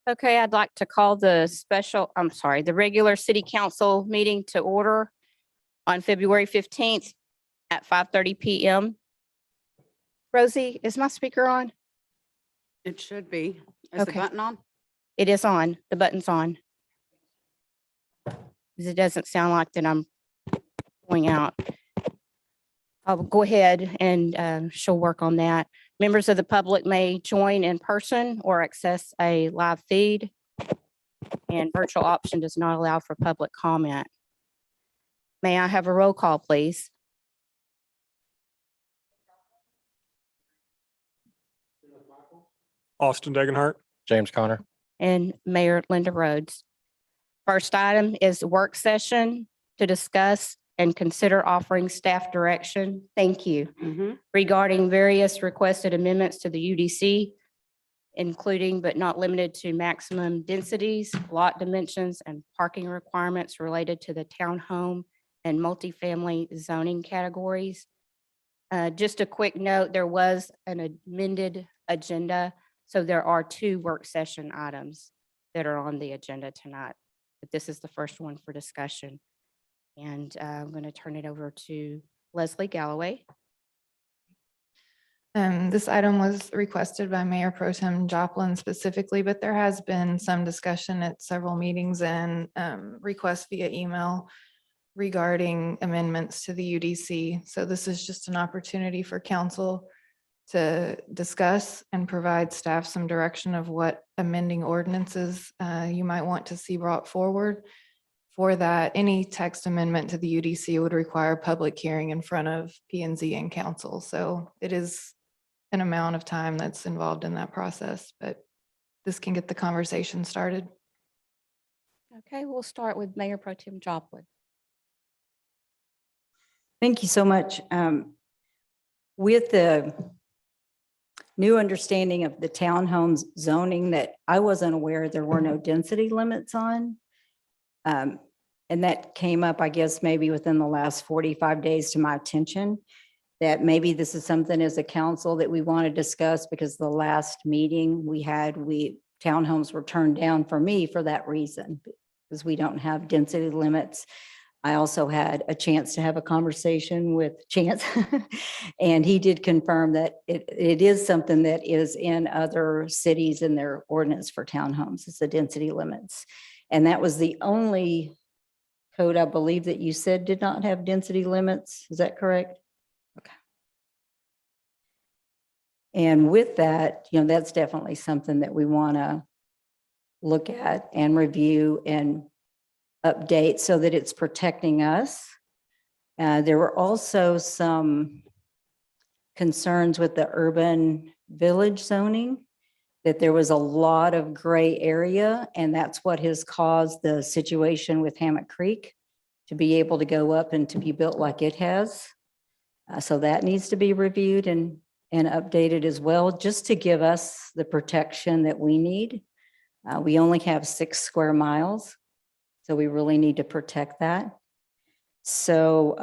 Okay, I'd like to call the regular city council meeting to order on February 15th at 5:30 PM. Rosie, is my speaker on? It should be. Is the Okay. button on? It is on. The button's on. 'Cause it doesn't sound like that I'm going out. I'll go ahead and she'll work on that. Members of the public may join in person or access a live feed. And virtual option does not allow for public comment. May I have a roll call, please? Austin Degenhart. James Conner. And Mayor Linda Rhodes. First item is work session to discuss and consider offering staff direction. Thank you. Regarding various requested amendments to the UDC, including but not limited to maximum densities, lot dimensions, and parking requirements related to the townhome and multifamily zoning categories. Just a quick note, there was an amended agenda, so there are 2 work session items that are on the agenda tonight, but this is the first one for discussion. And I'm going to turn it over to Leslie Galloway. This item was requested by Mayor Pro Tem Joplin specifically, but there has been some discussion at several meetings and requests via email regarding amendments to the UDC. So this is just an opportunity for council to discuss and provide staff some direction of what amending ordinances you might want to see brought forward. For that, any text amendment to the UDC would require public hearing in front of P&Z and council. So it is an amount of time that's involved in that process, but this can get the conversation started. Okay, we'll start with Mayor Pro Tem Joplin. Thank you so much. With the new understanding of the townhomes zoning that I wasn't aware there were no density limits on. And that came up, I guess, maybe within the last 45 days to my attention, that maybe this is something as a council that we want to discuss, because the last meeting we had, townhomes were turned down for me for that reason, because we don't have density limits. I also had a chance to have a conversation with Chance and he did confirm that it is something that is in other cities in their ordinance for townhomes. It's the density limits. And that was the only code, I believe, that you said did not have density limits. Is that correct? Okay. And with that, that's definitely something that we want to look at and review and update so that it's protecting us. There were also some concerns with the urban village zoning, that there was a lot of gray area, and that's what has caused the situation with Hammock Creek to be able to go up and to be built like it has. So that needs to be reviewed and updated as well, just to give us the protection that we need. We only have 6 square miles, so we really need to protect that. So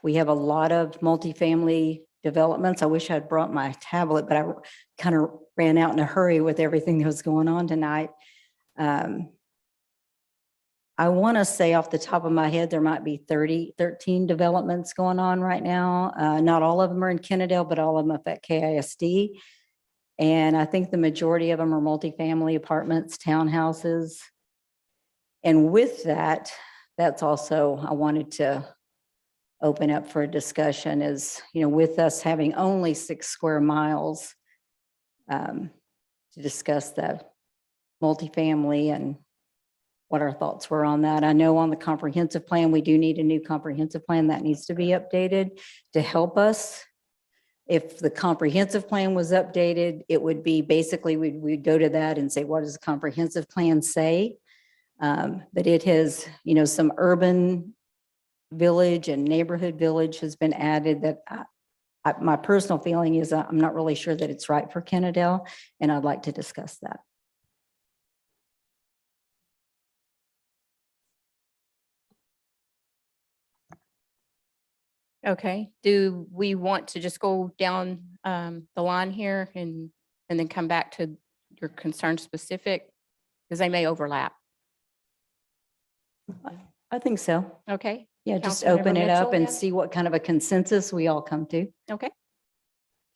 we have a lot of multifamily developments. I wish I'd brought my tablet, but I kind of ran out in a hurry with everything that was going on tonight. I want to say off the top of my head, there might be 13 developments going on right now. Not all of them are in Kennedale, but all of them affect KISD. And I think the majority of them are multifamily apartments, townhouses. And with that, that's also, I wanted to open up for a discussion is, with us having only 6 square miles, to discuss the multifamily and what our thoughts were on that. I know on the comprehensive plan, we do need a new comprehensive plan that needs to be updated to help us. If the comprehensive plan was updated, it would be basically, we'd go to that and say, what does the comprehensive plan say? But it has, some urban village and neighborhood village has been added that my personal feeling is I'm not really sure that it's right for Kennedale, and I'd like to discuss that. Okay, do we want to just go down the line here and then come back to your concerns specific? Because they may overlap. I think so. Okay, Yeah, just Councilmember open it up Mitchell, and yeah. see what kind of a consensus we all come to. okay.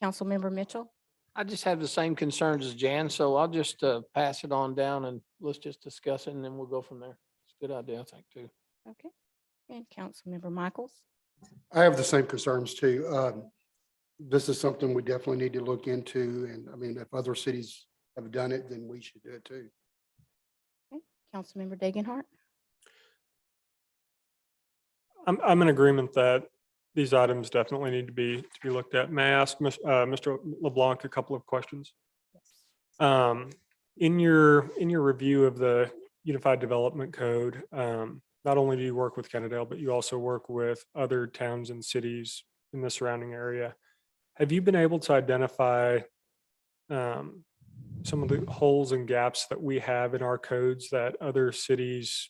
Councilmember Mitchell? I just have the same concerns as Jan, so I'll just pass it on down and let's just discuss it and then we'll go from there. It's a good idea, I think, too. Okay. And Councilmember Michaels? I have the same concerns too. This is something we definitely need to look into. And I mean, if other cities have done it, then we should do it too. Okay. Councilmember Dagenhart? I'm in agreement that these items definitely need to be looked at. May I ask Mr. LeBlanc a couple of questions? In your review of the Unified Development Code, not only do you work with Kennedale, but you also work with other towns and cities in the surrounding area. Have you been able to identify some of the holes and gaps that we have in our codes that other cities,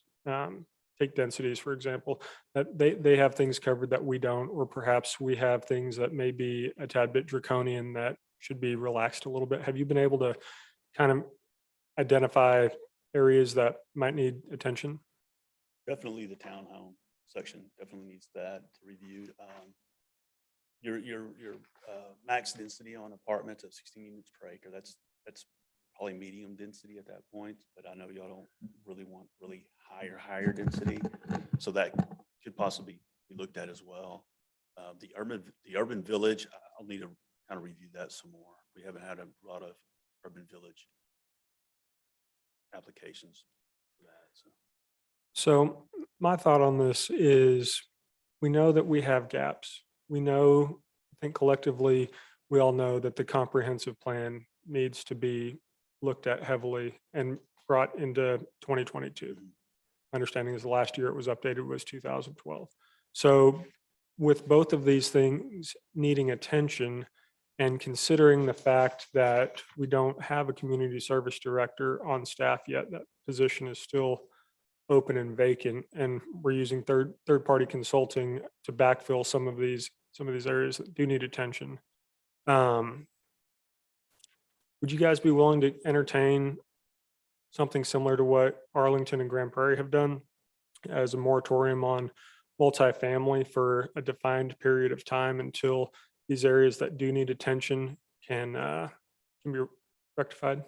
take densities, for example, that they have things covered that we don't, or perhaps we have things that may be a tad bit draconian that should be relaxed a little bit? Have you been able to kind of identify areas that might need attention? Definitely the townhome section definitely needs that reviewed. Your max density on apartments at 16 units per acre, that's probably medium density at that point, but I know y'all don't really want really higher density. So that could possibly be looked at as well. The urban village, I'll need to kind of review that some more. We haven't had a lot of urban village applications for that. So my thought on this is we know that we have gaps. We know, I think collectively, we all know that the comprehensive plan needs to be looked at heavily and brought into 2022. My understanding is the last year it was updated was 2012. So with both of these things needing attention and considering the fact that we don't have a community service director on staff yet, that position is still open and vacant, and we're using third-party consulting to backfill some of these areas that do need attention. Would you guys be willing to entertain something similar to what Arlington and Grand Prairie have done as a moratorium on multifamily for a defined period of time until these areas that do need attention can be rectified?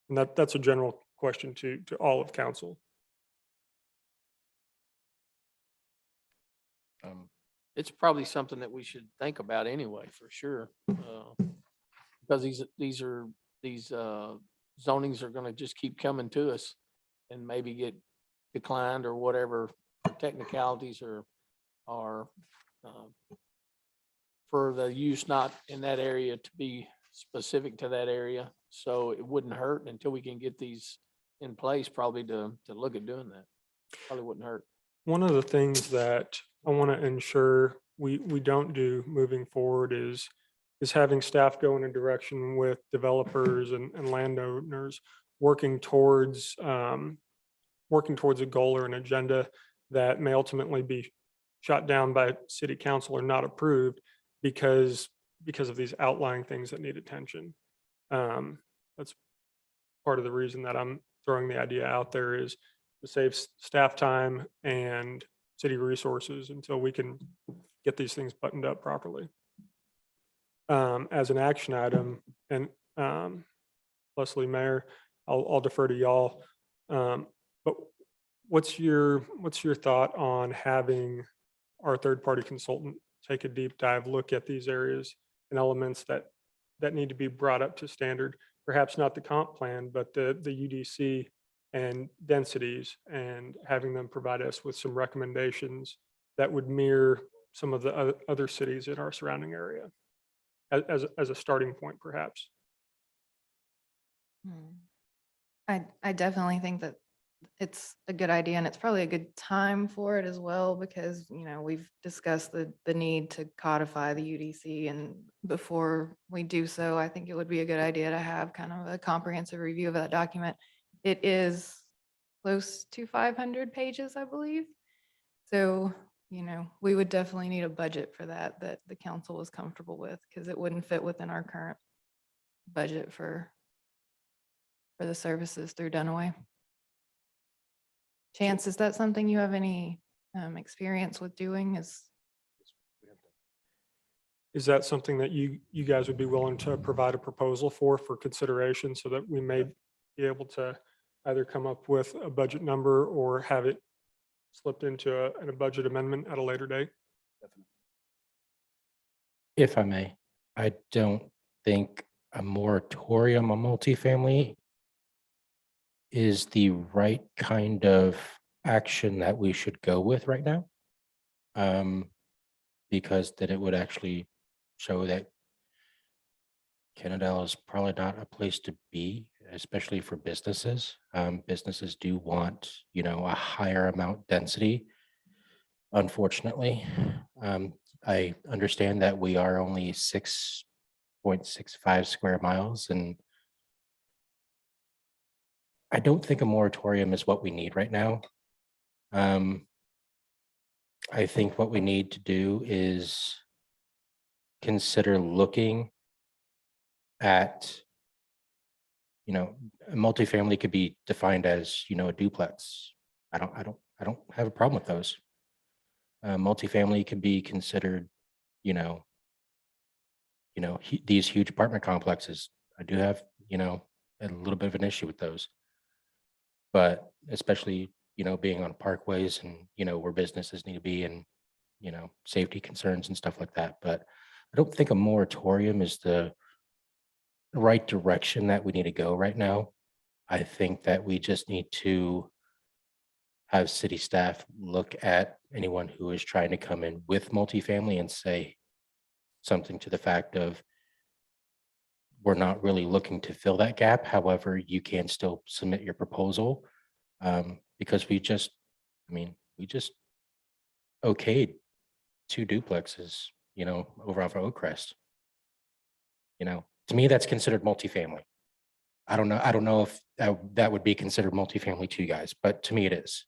And that's a general question to all of council. It's probably something that we should think about anyway, for sure. Because these zonings are gonna just keep coming to us and maybe get declined or whatever technicalities or for the use not in that area to be specific to that area. So it wouldn't hurt until we can get these in place, probably to look at doing that. Probably wouldn't hurt. One of the things that I want to ensure we don't do moving forward is having staff go in a direction with developers and landowners working towards a goal or an agenda that may ultimately be shot down by city council or not approved because of these outlying things that need attention. That's part of the reason that I'm throwing the idea out there, is to save staff time and city resources until we can get these things buttoned up properly. As an action item, and Leslie, Mayor, I'll defer to y'all. But what's your thought on having our third-party consultant take a deep dive look at these areas and elements that need to be brought up to standard? Perhaps not the comp plan, but the UDC and densities, and having them provide us with some recommendations that would mirror some of the other cities in our surrounding area as a starting point, perhaps. I definitely think that it's a good idea, and it's probably a good time for it as well, because, you know, we've discussed the need to codify the UDC, and before we do so, I think it would be a good idea to have kind of a comprehensive review of that document. It is close to 500 pages, I believe. So we would definitely need a budget for that the council was comfortable with, because it wouldn't fit within our current budget for the services through Dunaway. Chance, is that something you have any experience with doing? Is that something that you guys would be willing to provide a proposal for consideration so that we may be able to either come up with a budget number or have it slipped into a budget amendment at a later date? If I may, I don't think a moratorium on multifamily is the right kind of action that we should go with right now. Because then it would actually show that Kennedale is probably not a place to be, especially for businesses. Businesses do want, a higher amount density. Unfortunately, I understand that we are only 6.65 square miles, and I don't think a moratorium is what we need right now. I think what we need to do is consider looking at, a multifamily could be defined as, a duplex. I don't have a problem with those. Multifamily could be considered, these huge apartment complexes. I do have, a little bit of an issue with those. But especially, being on parkways and, where businesses need to be and, safety concerns and stuff like that. But I don't think a moratorium is the right direction that we need to go right now. I think that we just need to have city staff look at anyone who is trying to come in with multifamily and say something to the fact of, we're not really looking to fill that gap. However, you can still submit your proposal, because we just okayed 2 duplexes, over off of Oakcrest. To me, that's considered multifamily. I don't know if that would be considered multifamily to you guys, but to me it is.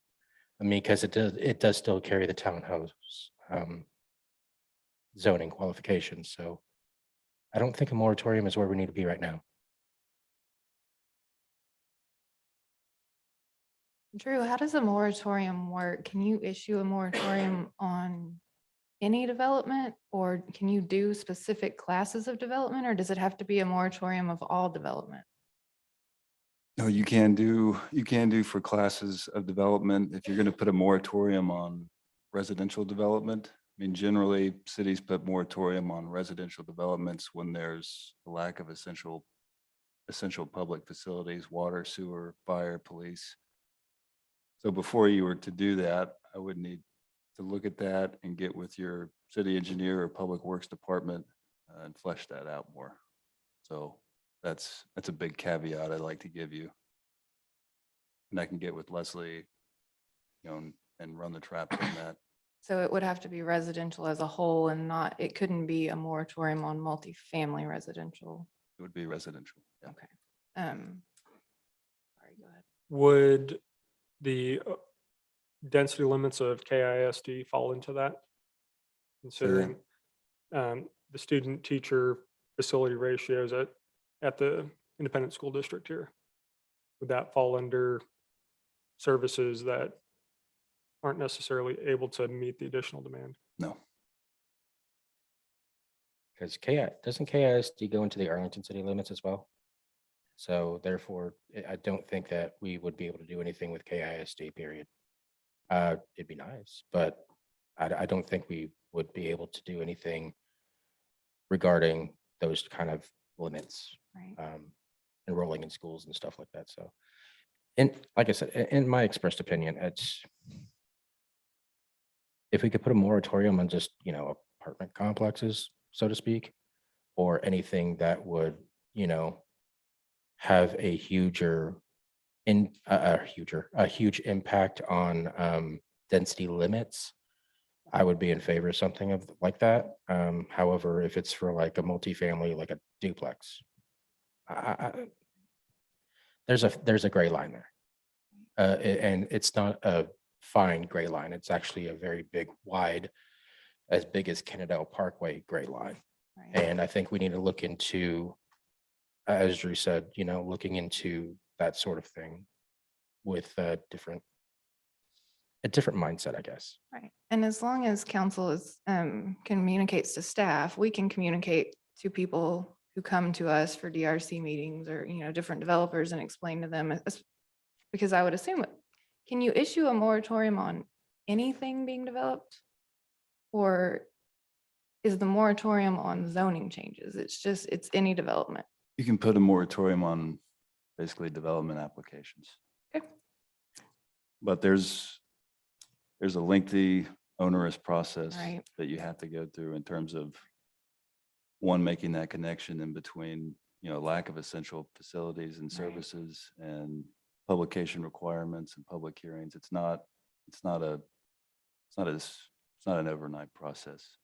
Because it does still carry the townhouse zoning qualifications. So I don't think a moratorium is where we need to be right now. Drew, how does a moratorium work? Can you issue a moratorium on any development, or can you do specific classes of development, or does it have to be a moratorium of all development? No, you can do for classes of development. If you're going to put a moratorium on residential development, generally cities put moratorium on residential developments when there's a lack of essential public facilities, water, sewer, fire, police. So before you were to do that, I would need to look at that and get with your city engineer or public works department and flesh that out more. So that's a big caveat I'd like to give you. And I can get with Leslie, and run the trap on that. So it would have to be residential as a whole and it couldn't be a moratorium on multifamily residential. It would be residential. Yeah. Okay. Sorry, go ahead. Would the density limits of KISD fall into that? Considering the student teacher facility ratios at the independent school district here, would that fall under services that aren't necessarily able to meet the additional demand? No. Because doesn't KISD go into the Arlington city limits as well? So therefore, I don't think that we would be able to do anything with KISD, period. It'd be nice, but I don't think we would be able to do anything regarding those kind of limits, Right. enrolling in schools and stuff like that. So, and like I said, in my expressed opinion, it's, if we could put a moratorium on just, apartment complexes, so to speak, or anything that would, have a huge impact on density limits, I would be in favor of something like that. However, if it's for like a multifamily, like a duplex, there's a gray line there. And it's not a fine gray line. It's actually a very big, wide, as big as Kennedale Parkway gray line. Right. And I think we need to look into, as Drew said, looking into that sort of thing with a different mindset, I guess. Right. And as long as council is, communicates to staff, we can communicate to people who come to us for DRC meetings or, different developers and explain to them, because I would assume, can you issue a moratorium on anything being developed? Or is the moratorium on zoning changes? It's any development. You can put a moratorium on basically development applications. Okay. But there's a lengthy onerous process Right. that you have to go through in terms of one, making that connection in between, lack of essential facilities and Right. services and publication requirements and public hearings. It's not an overnight process.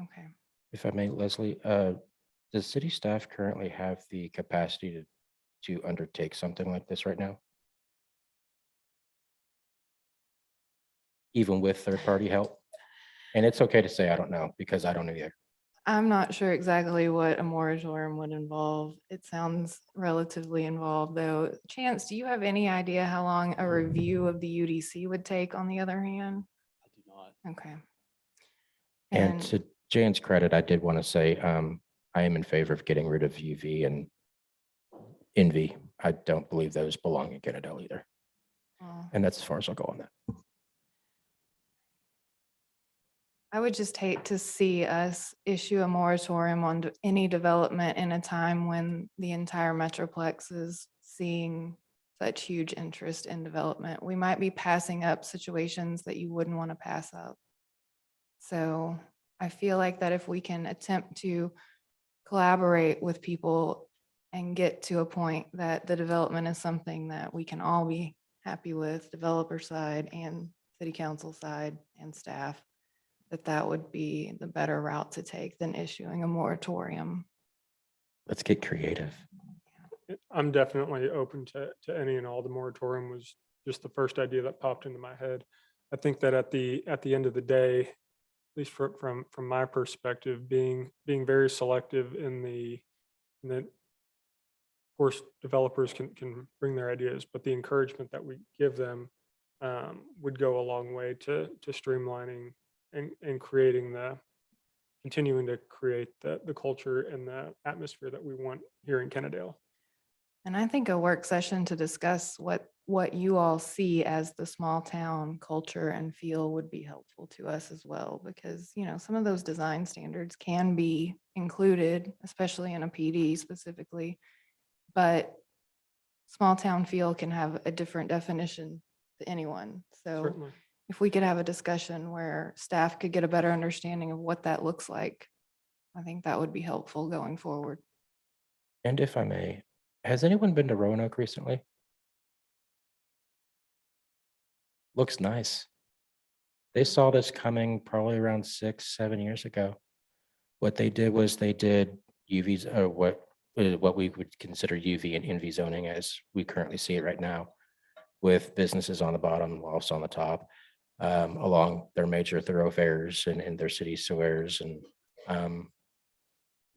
Okay. If I may, Leslie, does city staff currently have the capacity to undertake something like this right now? Even with third-party help? And it's okay to say, I don't know, because I don't know either. I'm not sure exactly what a moratorium would involve. It sounds relatively involved, though. Chance, do you have any idea how long a review of the UDC would take on the other hand? I do not. Okay. And to Jan's credit, I did want to say, I am in favor of getting rid of UV and Envy. I don't believe those belong in Kennedale either. well, And that's as far as I'll go on that. I would just hate to see us issue a moratorium on any development in a time when the entire Metroplex is seeing such huge interest in development. We might be passing up situations that you wouldn't want to pass up. So I feel like that if we can attempt to collaborate with people and get to a point that the development is something that we can all be happy with, developer side and city council side and staff, that would be the better route to take than issuing a moratorium. Let's get creative. I'm definitely open to any and all. The moratorium was just the first idea that popped into my head. I think that at the end of the day, at least from my perspective, being very selective in of course, developers can bring their ideas, but the encouragement that we give them would go a long way to streamlining and continuing to create the culture and the atmosphere that we want here in Kennedale. And I think a work session to discuss what you all see as the small town culture and feel would be helpful to us as well, because, some of those design standards can be included, especially in a PD specifically, but small town feel can have a different definition to anyone. So Certainly. if we could have a discussion where staff could get a better understanding of what that looks like, I think that would be helpful going forward. And if I may, has anyone been to Roanoke recently? Looks nice. They saw this coming probably around 6-7 years ago. What they did was they did UVs, or what we would consider UV and NV zoning as we currently see it right now, with businesses on the bottom, lofts on the top, along their major thoroughfares and their city squares. And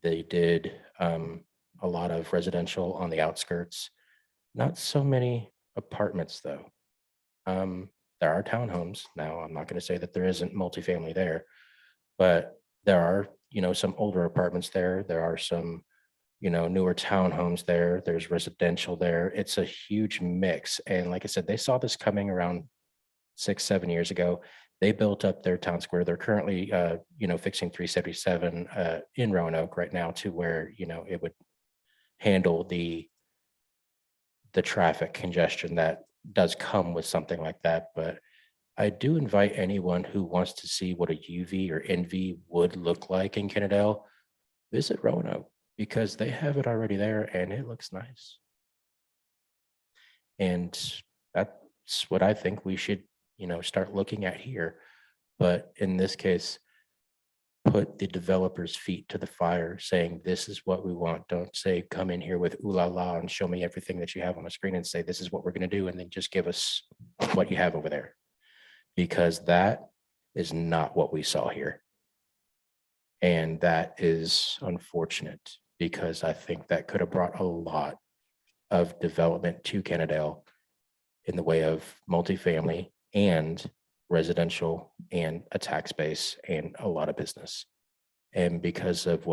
they did a lot of residential on the outskirts. Not so many apartments, though. There are townhomes. Now, I'm not going to say that there isn't multifamily there, but there are, some older apartments there. There are some, newer townhomes there. There's residential there. It's a huge mix. And like I said, they saw this coming around 6-7 years ago. They built up their town square. They're currently, fixing 377 in Roanoke right now to where, it would handle the traffic congestion that does come with something like that. But I do invite anyone who wants to see what a UV or NV would look like in Kennedale, visit Roanoke, because they have it already there and it looks nice. And that's what I think we should, start looking at here. But in this case, put the developer's feet to the fire saying, this is what we want. Don't say, come in here with ooh la la and show me everything that you have on the screen and say, this is what we're going to do. And then just give us what you have over there. Because that is not what we saw here. And that is unfortunate because I think that could have brought a lot of development to Kennedale in the way of multifamily and residential and a tax base and a lot of business. And because of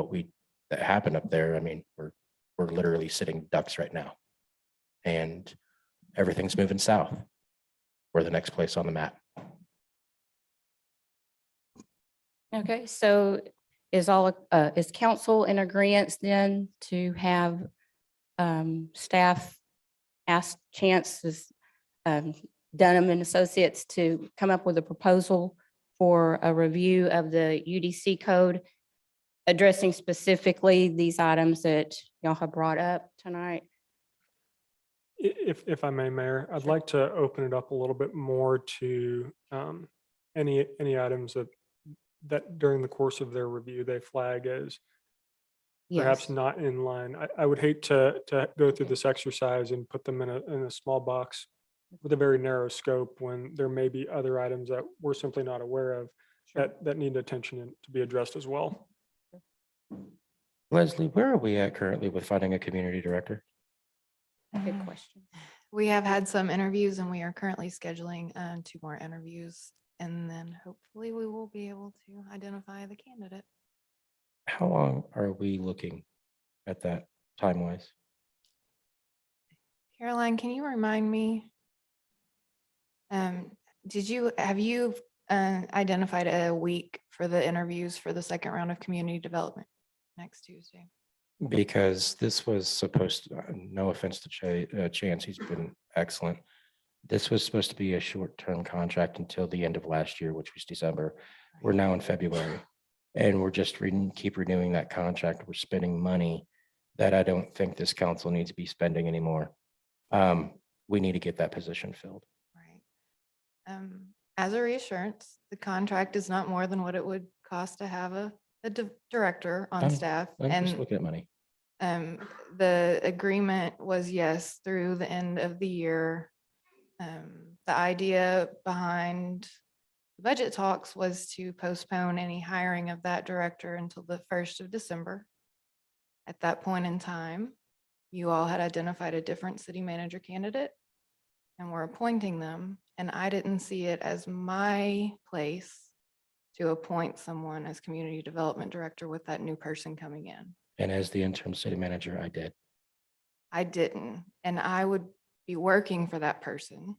that happened up there, I mean, we're literally sitting ducks right now. And everything's moving south. We're the next place on the map. Okay, so is is council in agreement then to have staff ask chances, Dunham and Associates to come up with a proposal for a review of the UDC code addressing specifically these items that y'all have brought up tonight? If I may, Mayor, I'd like to open it up a little bit more to any items that during the course of their review, they flag as perhaps Yes. not in line. I would hate to go through this exercise and put them in a small box with a very narrow scope when there may be other items that we're simply not aware of that need attention and to be addressed as well. Leslie, where are we at currently with finding a community director? Good question. We have had some interviews and we are currently scheduling 2 more interviews. And then hopefully we will be able to identify the candidate. How long are we looking at that time-wise? Caroline, can you remind me? Have you identified a week for the interviews for the second round of community development next Tuesday? Because this was supposed to, no offense to Chance, he's been excellent. This was supposed to be a short-term contract until the end of last year, which was December. We're now in February. And we're just keep renewing that contract. We're spending money that I don't think this council needs to be spending anymore. We need to get that position filled. Right. As a reassurance, the contract is not more than what it would cost to have a director on staff. I'm just And looking at money. the agreement was, yes, through the end of the year. The idea behind the budget talks was to postpone any hiring of that director until the 1st of December. At that point in time, you all had identified a different city manager candidate and were appointing them. And I didn't see it as my place to appoint someone as community development director with that new person coming in. And as the interim city manager, I did. I didn't, and I would be working for that person.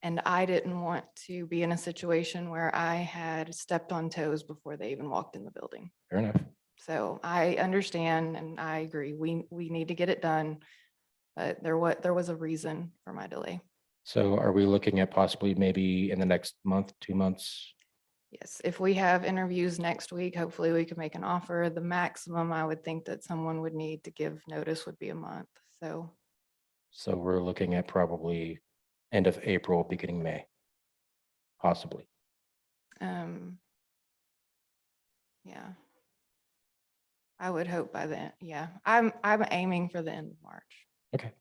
And I didn't want to be in a situation where I had stepped on toes before they even walked in the building. Fair enough. So I understand and I agree. We need to get it done. But there was a reason for my delay. So are we looking at possibly maybe in the next month, 2 months? Yes, if we have interviews next week, hopefully we can make an offer. The maximum I would think that someone would need to give notice would be a month. So We're looking at probably end of April, beginning May, possibly. yeah. I would hope by then. Yeah, I'm aiming for the end of March. Okay.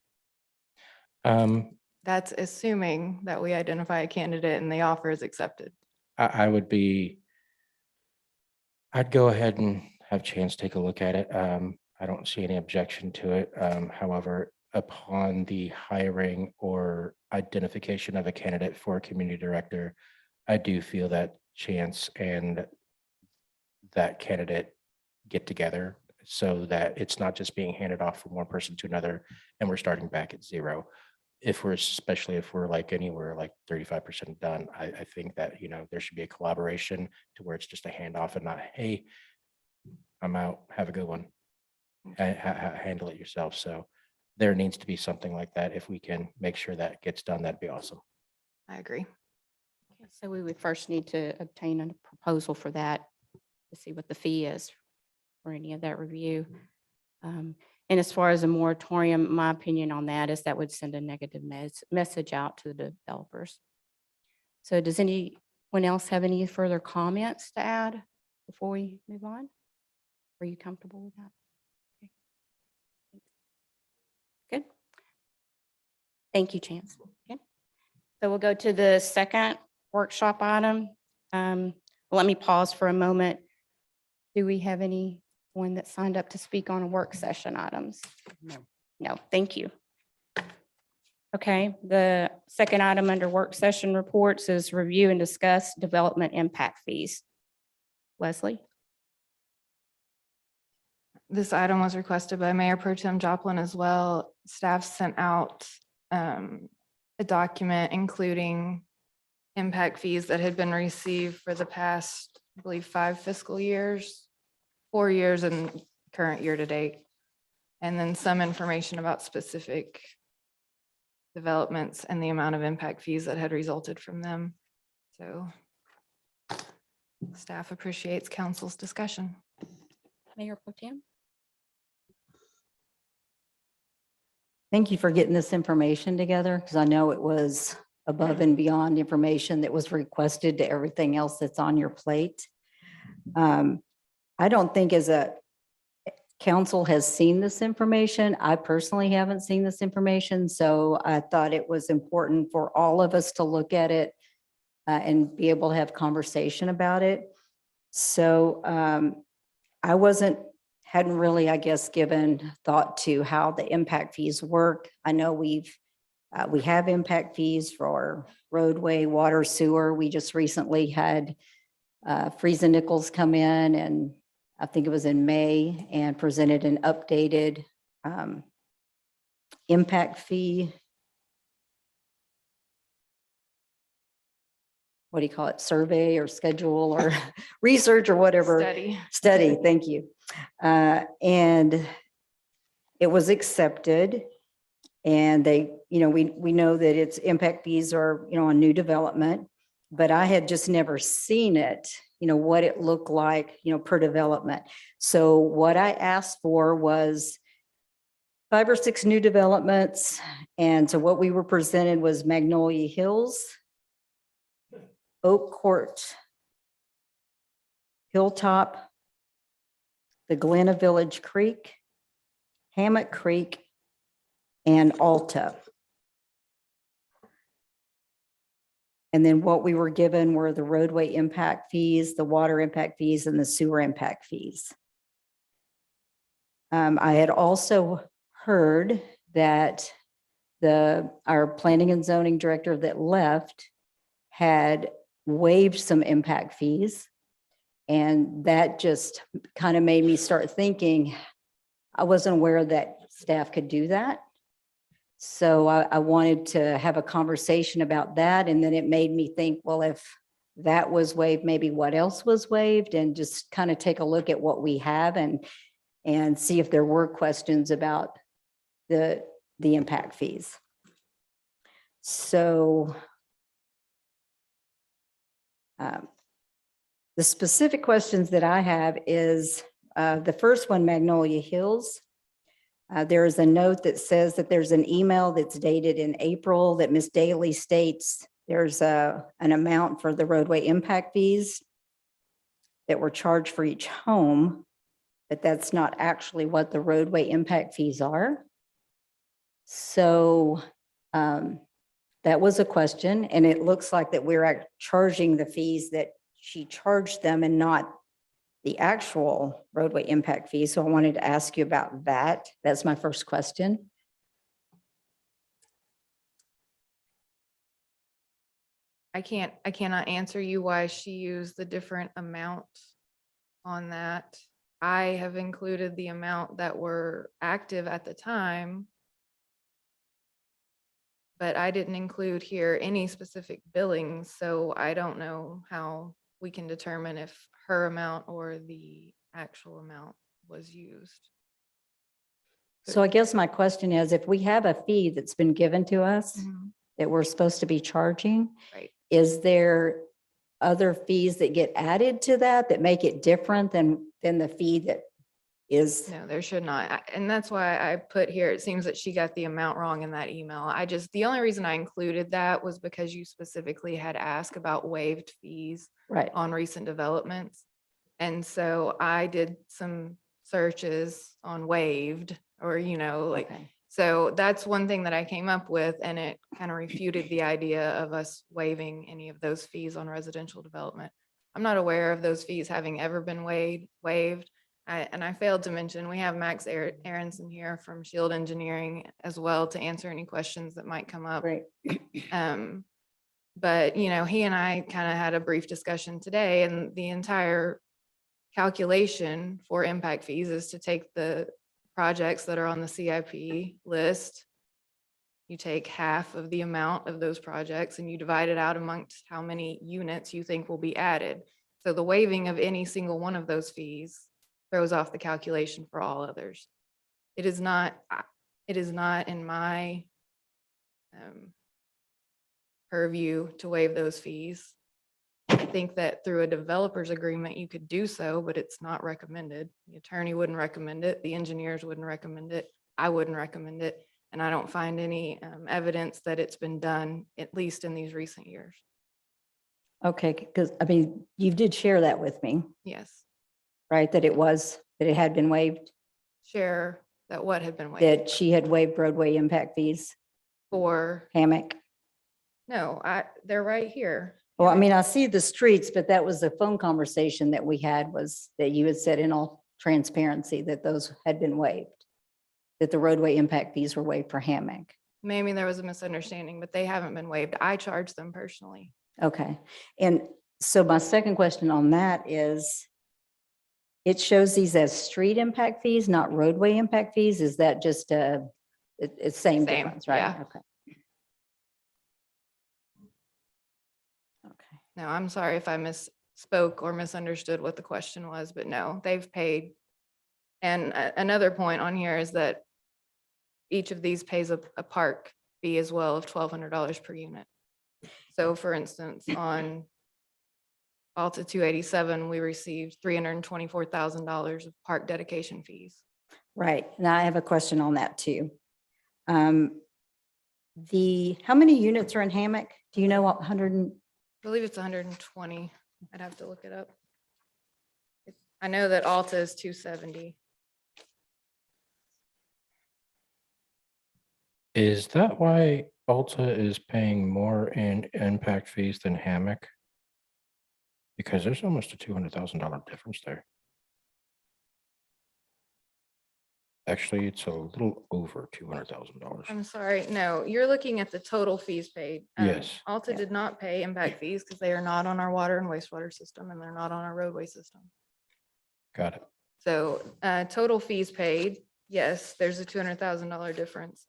That's assuming that we identify a candidate and the offer is accepted. I'd go ahead and have Chance take a look at it. I don't see any objection to it. However, upon the hiring or identification of a candidate for a community director, I do feel that Chance and that candidate get together so that it's not just being handed off from one person to another and we're starting back at zero. Especially if we're like anywhere like 35% done, I think that, there should be a collaboration to where it's just a handoff and not, hey, I'm out, have a good one. Handle it yourself. So there needs to be something like that. If we can make sure that gets done, that'd be awesome. I agree. Okay, so we would first need to obtain a proposal for that to see what the fee is for any of that review. And as far as a moratorium, my opinion on that is that would send a negative message out to the developers. So does anyone else have any further comments to add? before we move on? Are you comfortable with that? Okay. Good. Thank you, Chance. Okay. So we'll go to the second workshop item. Let me pause for a moment. Do we have anyone that signed up to speak on work session items? No. No, thank you. Okay, the second item under work session reports is review and discuss development impact fees. Leslie? This item was requested by Mayor Pro Tem Joplin as well. Staff sent out a document including impact fees that had been received for the past, I believe, 5 fiscal years, 4 years and current year to date. And then some information about specific developments and the amount of impact fees that had resulted from them. So staff appreciates council's discussion. Mayor Pro Tem? Thank you for getting this information together, because I know it was above and beyond information that was requested to everything else that's on your plate. I don't think as a council has seen this information. I personally haven't seen this information, so I thought it was important for all of us to look at it and be able to have conversation about it. So I hadn't really, I guess, given thought to how the impact fees work. I know we have impact fees for roadway, water, sewer. We just recently had Friesen Nichols come in, and I think it was in May, and presented an updated impact fee. What do you call it? Survey or schedule or research or whatever. Study, thank you. And it was accepted. And they, we know that its impact fees are, on new development, but I had just never seen it, what it looked like, per development. So what I asked for was 5 or 6 new developments. And so what we were presented was Magnolia Hills, Oak Court, Hilltop, the Glenna Village Creek, Hammock Creek, and Alta. And then what we were given were the roadway impact fees, the water impact fees, and the sewer impact fees. I had also heard that our planning and zoning director that left had waived some impact fees. And that just kind of made me start thinking, I wasn't aware that staff could do that. So I wanted to have a conversation about that. And then it made me think, well, if that was waived, maybe what else was waived, and just kind of take a look at what we have and see if there were questions about the impact fees. So the specific questions that I have is the first one, Magnolia Hills. There is a note that says that there's an email that's dated in April that Ms. Daly states there's an amount for the roadway impact fees that were charged for each home, but that's not actually what the roadway impact fees are. So that was a question, and it looks like that we're charging the fees that she charged them and not the actual roadway impact fee. So I wanted to ask you about that. That's my first question. I cannot answer you why she used the different amount on that. I have included the amount that were active at the time, but I didn't include here any specific billings, so I don't know how we can determine if her amount or the actual amount was used. So I guess my question is, if we have a fee that's been given to us that we're supposed to be charging, Right. is there other fees that get added to that make it different than the fee that is? No, there should not. And that's why I put here, it seems that she got the amount wrong in that email. The only reason I included that was because you specifically had asked about waived fees Right. on recent developments. And so I did some searches on waived or, like, Okay. so that's one thing that I came up with, and it kind of refuted the idea of us waiving any of those fees on residential development. I'm not aware of those fees having ever been waived. And I failed to mention, we have Max Aronson here from Shield Engineering as well to answer any questions that might come up. Great. But, he and I kind of had a brief discussion today, and the entire calculation for impact fees is to take the projects that are on the CIP list. You take half of the amount of those projects and you divide it out amongst how many units you think will be added. So the waiving of any single one of those fees throws off the calculation for all others. It is not in my purview to waive those fees. I think that through a developer's agreement, you could do so, but it's not recommended. The attorney wouldn't recommend it. The engineers wouldn't recommend it. I wouldn't recommend it. And I don't find any evidence that it's been done, at least in these recent years. Okay, because I mean, you did share that with me, Yes. right? That it had been waived, Share that what had been waived that she had waived roadway impact fees, for, hammock. no, they're right here. Well, I mean, I see the streets, but that was the phone conversation that we had, was that you had said in all transparency that those had been waived, that the roadway impact fees were waived for hammock. Maybe there was a misunderstanding, but they haven't been waived. I charge them personally. Okay. And so my second question on that is, it shows these as street impact fees, not roadway impact fees. Is that just it's same Same, difference, right? yeah. Okay. Okay. No, I'm sorry if I misspoke or misunderstood what the question was, but no, they've paid. And another point on here is that each of these pays a park fee as well of $1,200 per unit. So for instance, on Alta 287, we received $324,000 of park dedication fees. Right. Now I have a question on that too. How many units are in hammock? Do you know what 100? I believe it's 120. I'd have to look it up. I know that Alta is 270. Is that why Alta is paying more in impact fees than Hammock? Because there's almost a $200,000 difference there. Actually, it's a little over $200,000. I'm sorry, no, you're looking at the total fees paid. Yes. Alta Yeah. did not pay impact fees because they are not on our water and wastewater system, and they're not on our roadway system. Got it. So total fees paid, yes, there's a $200,000 difference.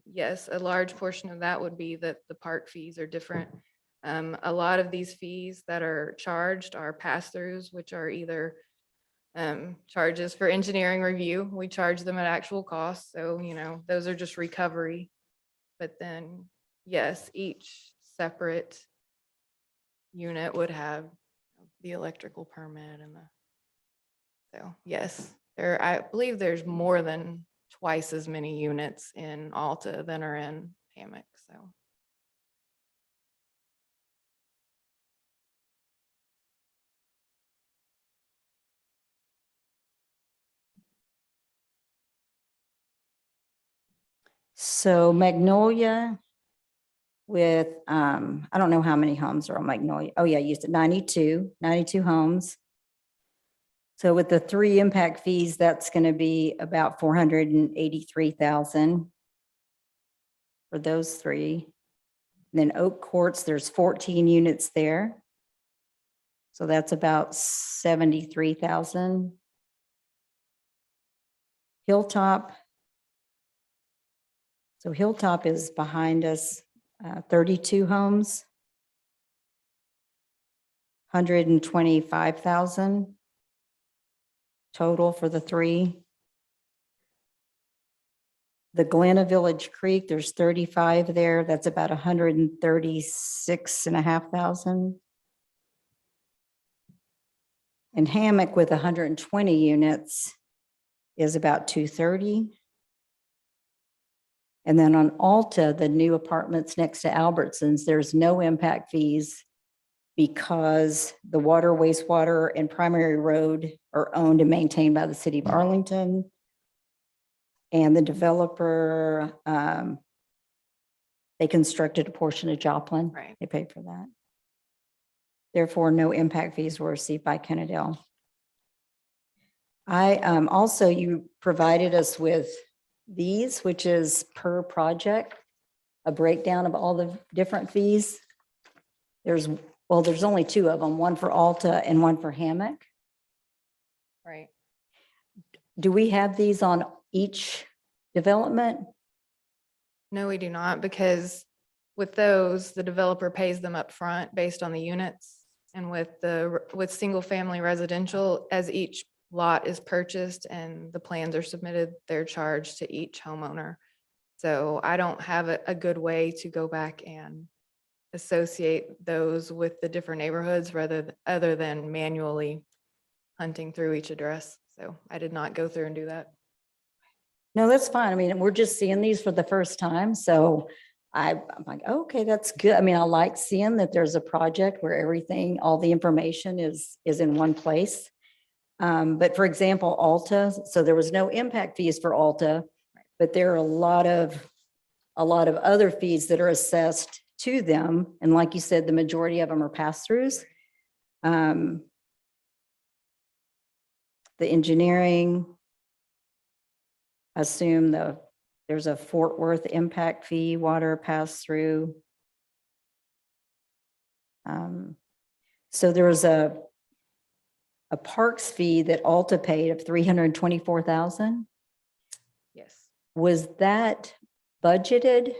Yes, a large portion of that would be that the park fees are different. A lot of these fees that are charged are pass-throughs, which are either charges for engineering review. We charge them at actual cost. So, those are just recovery. But then, yes, each separate unit would have the electrical permit and so yes, I believe there's more than twice as many units in Alta than are in Hammock, so. So Magnolia with, I don't know how many homes are on Magnolia. Oh yeah, you said 92 homes. So with the 3 impact fees, that's going to be about 483,000 for those 3. Then Oak Courts, there's 14 units there. So that's about 73,000. Hilltop. So Hilltop is behind us, 32 homes. 125,000 total for the 3. The Glenna Village Creek, there's 35 there. That's about 136,500. And Hammock with 120 units is about 230. And then on Alta, the new apartments next to Albertsons, there's no impact fees. because the water, wastewater, and primary road are owned and maintained by the city of Arlington. And the developer, they constructed a portion of Joplin. Right. They paid for that. Therefore, no impact fees were received by Kennedale. Also, you provided us with these, which is per project, a breakdown of all the different fees. There's only two of them, one for Alta and one for Hammock. Right. Do we have these on each development? No, we do not, because with those, the developer pays them up front based on the units. And with single family residential, as each lot is purchased and the plans are submitted, they're charged to each homeowner. So I don't have a good way to go back and associate those with the different neighborhoods other than manually hunting through each address. So I did not go through and do that. No, that's fine. I mean, we're just seeing these for the first time, so I'm like, okay, that's good. I mean, I like seeing that there's a project where everything, all the information is in one place. But for example, Alta, so there was no impact fees for Alta, but there are a lot of other fees that are assessed to them. And like you said, the majority of them are pass-throughs. The engineering, assume there's a Fort Worth impact fee, water pass-through. So there was a parks fee that Alta paid of $324,000. Yes. Was that budgeted?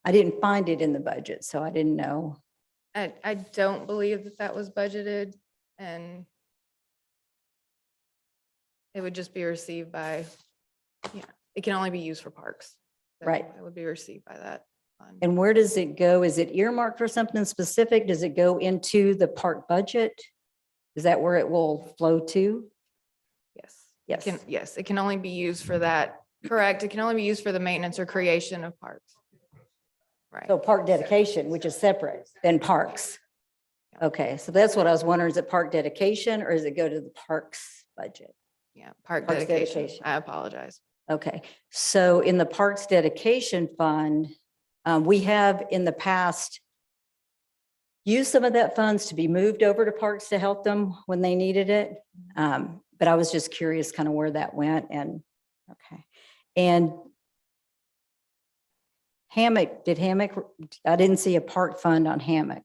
I didn't find it in the budget, so I didn't know. I don't believe that was budgeted, and it would just be received by, it can only be used for parks. So Right. It would be received by that fund. And where does it go? Is it earmarked for something specific? Does it go into the park budget? Is that where it will flow to? Yes. Yes. Yes, it can only be used for that. Correct. It can only be used for the maintenance or creation of parks. Right. So park dedication, which is separate than parks. Okay, so that's what I was wondering. Is it park dedication or does it go to the parks budget? Yeah, park Parks dedication. dedication. I apologize. Okay, so in the Parks Dedication Fund, we have in the past used some of that funds to be moved over to parks to help them when they needed it. But I was just curious kind of where that went and, okay. And Hammock, I didn't see a park fund on Hammock.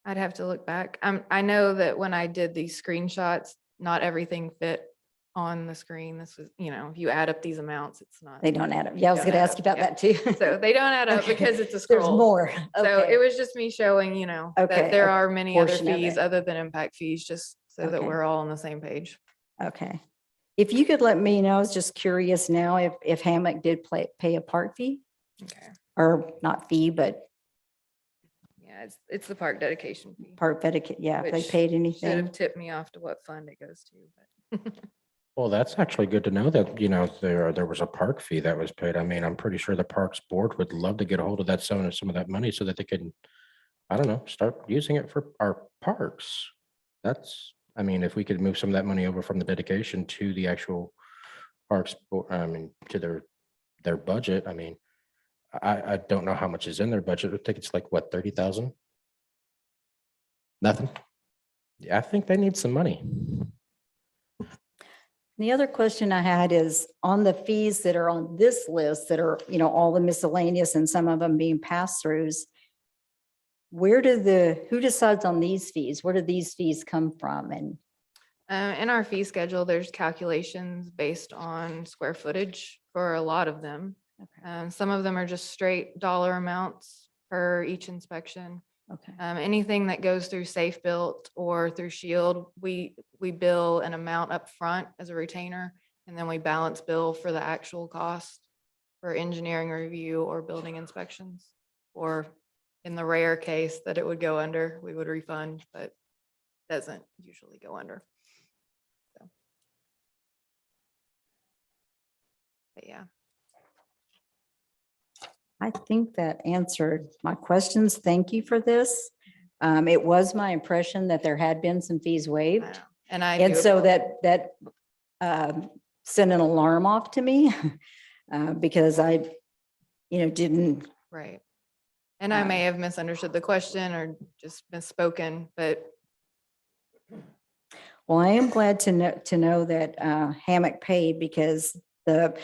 I'd have to look back. I know that when I did these screenshots, not everything fit on the screen. This was, if you add up these amounts, it's not. They don't add up. Yeah, I was going to ask you about that too. So they don't add up Okay. because it's a There's scroll. more. So Okay. it was just me showing, that Okay, there a are many other portion of fees it. other than impact fees, just so that Okay. we're all on the same page. Okay. If you could let me know, I was just curious now if Hammock did pay a park fee Okay. or not fee, but Yeah, it's the park dedication fee. park etiquette. Yeah, if they Which paid Should anything. have tipped me off to what fund it goes to, but. Well, that's actually good to know that, there was a park fee that was paid. I mean, I'm pretty sure the Parks Board would love to get a hold of that, some of that money so that they can, I don't know, start using it for our parks. If we could move some of that money over from the dedication to the actual parks, to their budget. I don't know how much is in their budget. I think it's like, what, 30,000? Nothing? Yeah, I think they need some money. The other question I had is on the fees that are on this list that are, all the miscellaneous and some of them being pass-throughs. Who decides on these fees? Where do these fees come from? And In our fee schedule, there's calculations based on square footage for a lot of them. Some of them are just straight dollar amounts per each inspection. okay, Anything that goes through Safe Built or through Shield, we bill an amount up front as a retainer, and then we balance bill for the actual cost for engineering review or building inspections. Or in the rare case that it would go under, we would refund, but doesn't usually go under. But yeah, I think that answered my questions. Thank you for this. It was my impression that there had been some fees I waived. know. And I And do, so that sent an alarm off to me because I, didn't, right. And I may Uh, have misunderstood the question or just misspoken, but well, I am glad to know that Hammock paid because the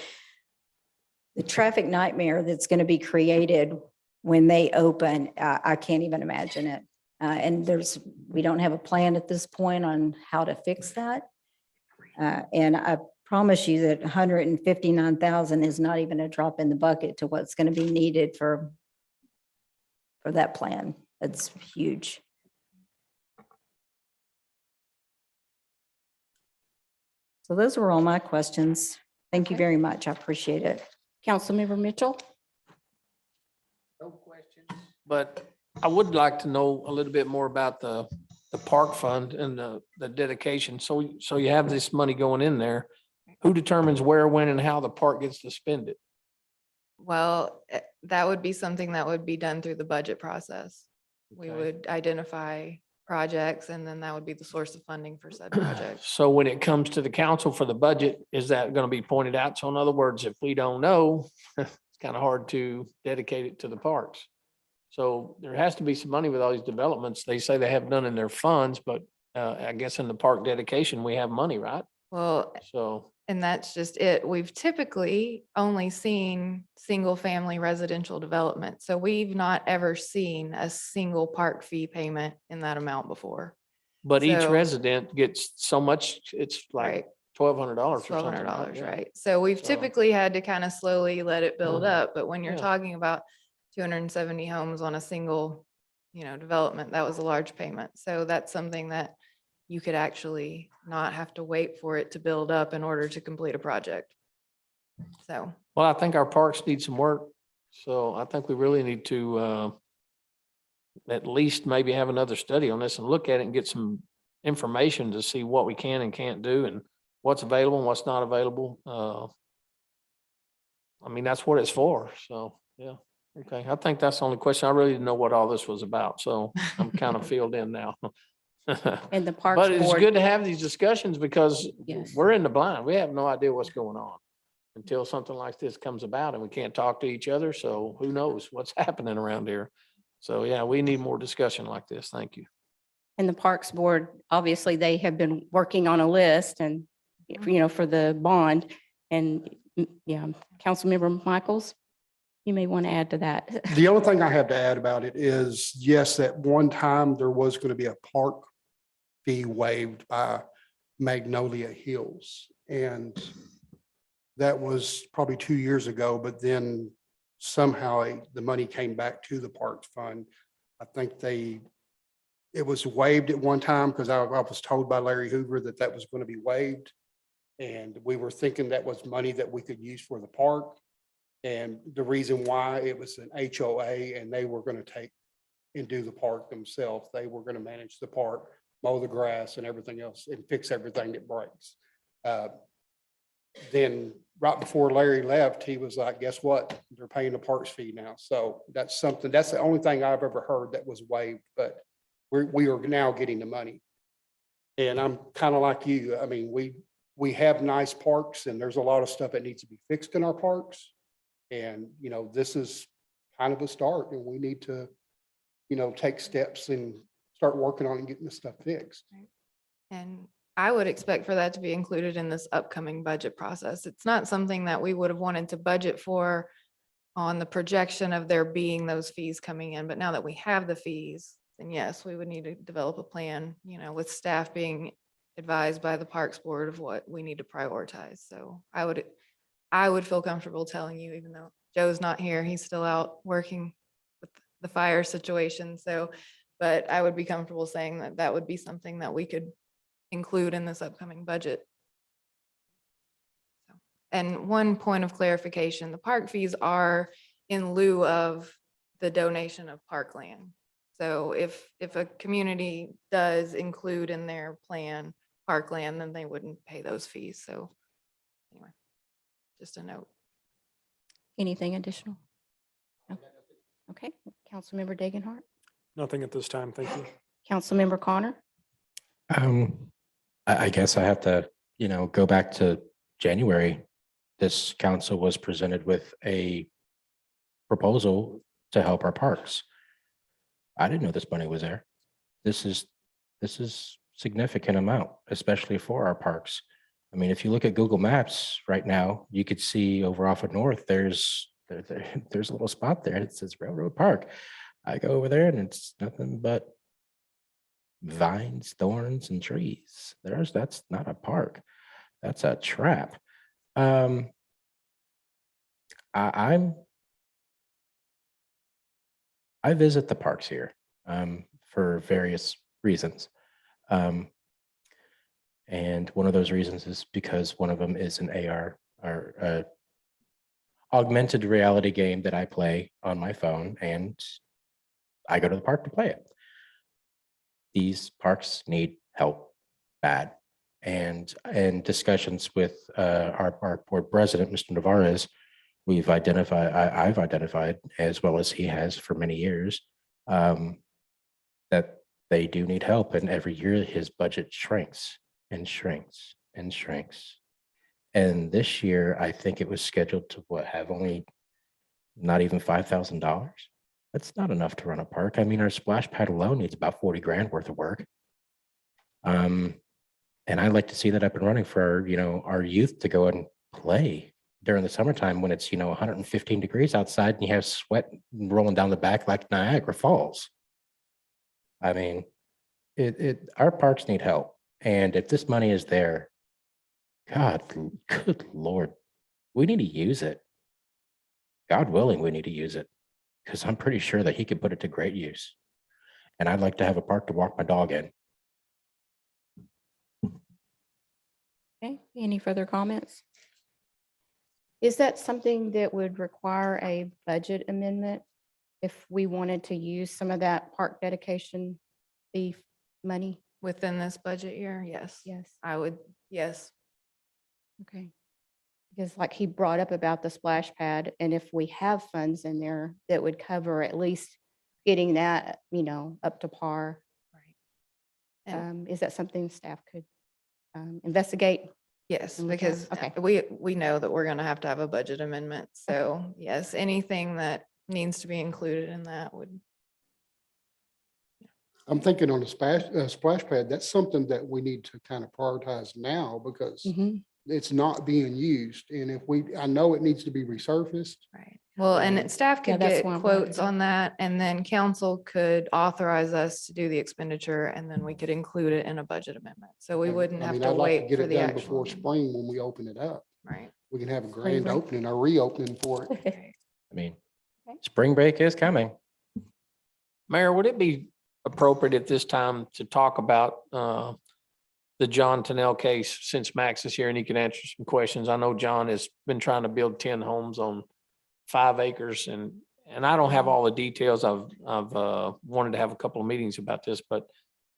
traffic nightmare that's going to be created when they open, I can't even imagine it. And we don't have a plan at this point on how to fix that. And I promise you that 159,000 is not even a drop in the bucket to what's going to be needed for that plan. That's huge. So those were all my questions. Thank you Okay. very much. I appreciate it. Councilmember Mitchell? No questions. But I would like to know a little bit more about the park fund and the dedication. So you have this money going in there. Who determines where, when, and how the park gets to spend it? well, that would be something that would be done through the budget process. We Okay. would identify projects and then that would be the source of funding for said project. So when it comes to the council for the budget, is that going to be pointed out? So in other words, if we don't know, it's kind of hard to dedicate it to the parks. So there has to be some money with all these developments. They say they have none in their funds, but I guess in the park dedication, we have money, right? Well, So, and that's just it. We've typically only seen single-family residential development. So we've not ever seen a single park fee payment in that amount before. but each So- resident gets so much, it's like Right. $1,200 or something. $1,200, Yeah. right? So we've So- typically had to kind of slowly let it build up, but when you're Yeah. talking about 270 homes on a single, development, that was a large payment. So that's something that you could actually not have to wait for it to build up in order to complete a project. So, Well, I think our parks need some work. So I think we really need to at least maybe have another study on this and look at it and get some information to see what we can and can't do and what's available and what's not available. I mean, that's what it's for. So, yeah. Okay. I think that's the only question. I really didn't know what all this was about. So I'm kind of filled in now. And the Parks But it's Board. good to have these discussions because Yes. we're in the blind. We have no idea what's going on until something like this comes about and we can't talk to each other. So who knows what's happening around here? So yeah, we need more discussion like this. Thank you. And the Parks Board, obviously, they have been working on a list and, for the bond. And, yeah, Councilmember Michaels, you may want to add to that. The only thing I have to add about it is, yes, at one time there was going to be a park fee waived by Magnolia Hills. And that was probably 2 years ago, but then somehow the money came back to the Parks Fund. I think it was waived at one time because I was told by Larry Hoover that was going to be waived. And we were thinking that was money that we could use for the park. And the reason why, it was an HOA and they were going to take and do the park themselves. They were going to manage the park, mow the grass and everything else and fix everything that breaks. Then right before Larry left, he was like, guess what? They're paying the parks fee now. So that's the only thing I've ever heard that was waived, but we are now getting the money. And I'm kind of like you. I mean, we have nice parks and there's a lot of stuff that needs to be fixed in our parks. And, this is kind of a start and we need to, take steps and start working on and getting this stuff fixed. and I would expect for that to be included in this upcoming budget process. It's not something that we would have wanted to budget for on the projection of there being those fees coming in. But now that we have the fees, then yes, we would need to develop a plan, with staff being advised by the Parks Board of what we need to prioritize. So I would feel comfortable telling you, even though Joe's not here, he's still out working with the fire situation. So, but I would be comfortable saying that that would be something that we could include in this upcoming budget. So, and one point of clarification, the park fees are in lieu of the donation of parkland. So if a community does include in their plan parkland, then they wouldn't pay those fees. So anyway, just a note. Anything additional? No? Okay, Councilmember Dagenhart, Nothing at this time. Thank you. Councilmember Connor, I guess I have to, go back to January. This council was presented with a proposal to help our parks. I didn't know this money was there. This is significant amount, especially for our parks. I mean, if you look at Google Maps right now, you could see over off of North, there's a little spot there. It says Railroad Park. I go over there and it's nothing but vines, thorns, and trees. That's not a park. That's a trap. I visit the parks here for various reasons. And one of those reasons is because one of them is an AR or augmented reality game that I play on my phone, and I go to the park to play it. These parks need help bad. And in discussions with our board president, Mr. Navarez, I've identified, as well as he has for many years, that they do need help. And every year his budget shrinks and shrinks and shrinks. And this year, I think it was scheduled to have only not even $5,000. That's not enough to run a park. I mean, our splash pad alone needs about 40 grand worth of work. And I like to see that up and running for our youth to go and play during the summertime when it's 115 degrees outside and you have sweat rolling down the back like Niagara Falls. I mean, our parks need help. And if this money is there, God, good Lord, we need to use it. God willing, we need to use it, because I'm pretty sure that he could put it to great use. And I'd like to have a park to walk my dog in. okay, any further comments? Is that something that would require a budget amendment if we wanted to use some of that park dedication fee money? Within this budget year, yes. Yes. I would, yes. Okay. Because like he brought up about the splash pad, and if we have funds in there that would cover at least getting that, up to par. Right. And Is that something staff could investigate? yes, and look at- because okay. we know that we're going to have a budget amendment. So yes, anything that needs to be included in that would. I'm thinking on the splash pad, that's something that we need to kind of prioritize now because Mhm. it's not being used. And I know it needs to be resurfaced. Right. Well, and staff Yeah, could that's get why I brought it quotes up. on that, and then council could authorize us to do the expenditure, and then we could include it in a budget amendment. So we wouldn't I have mean, to I'd like to wait get for it the done actual. before spring when we open it up. Right. We can have a Spring grand break. opening or reopening for it. Right. I mean, Okay. spring break is coming. Mayor, would it be appropriate at this time to talk about the John Tennell case, since Max is here and he can answer some questions? I know John has been trying to build 10 homes on 5 acres, and I don't have all the details. I've wanted to have a couple of meetings about this, but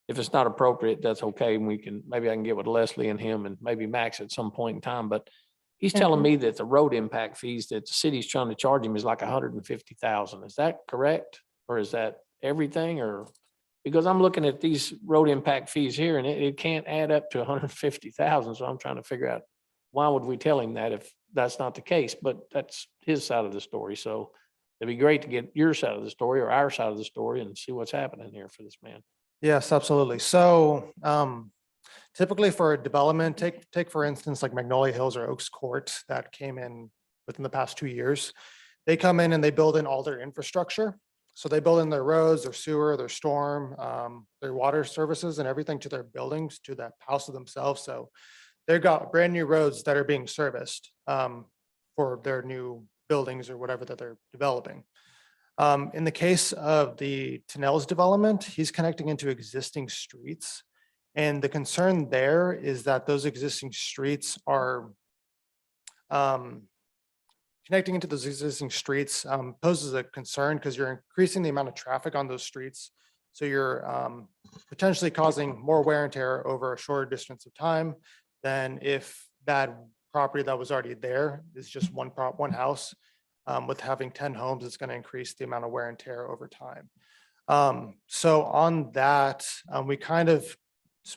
if it's not appropriate, that's okay. And maybe I can get with Leslie and him and maybe Max at some point in time. But he's telling me that the road impact fees that the city's trying to charge him is like 150,000. Is that correct? Or is that everything? Or because I'm looking at these road impact fees here and it can't add up to 150,000. So I'm trying to figure out, why would we tell him that if that's not the case? But that's his side of the story. So it'd be great to get your side of the story or our side of the story and see what's happening here for this man. Yes, absolutely. So typically for a development, take for instance, like Magnolia Hills or Oaks Court that came in within the past 2 years. They come in and they build in all their infrastructure. So they build in their roads, their sewer, their storm, their water services and everything to their buildings, to that house of themselves. So they've got brand new roads that are being serviced for their new buildings or whatever that they're developing. In the case of the Tennell's development, he's connecting into existing streets. And the concern there is that those existing streets are connecting into those existing streets poses a concern because you're increasing the amount of traffic on those streets. So you're potentially causing more wear and tear over a shorter distance of time than if that property that was already there is just one house. with having 10 homes, it's going to increase the amount of wear and tear over time. So on that, we kind of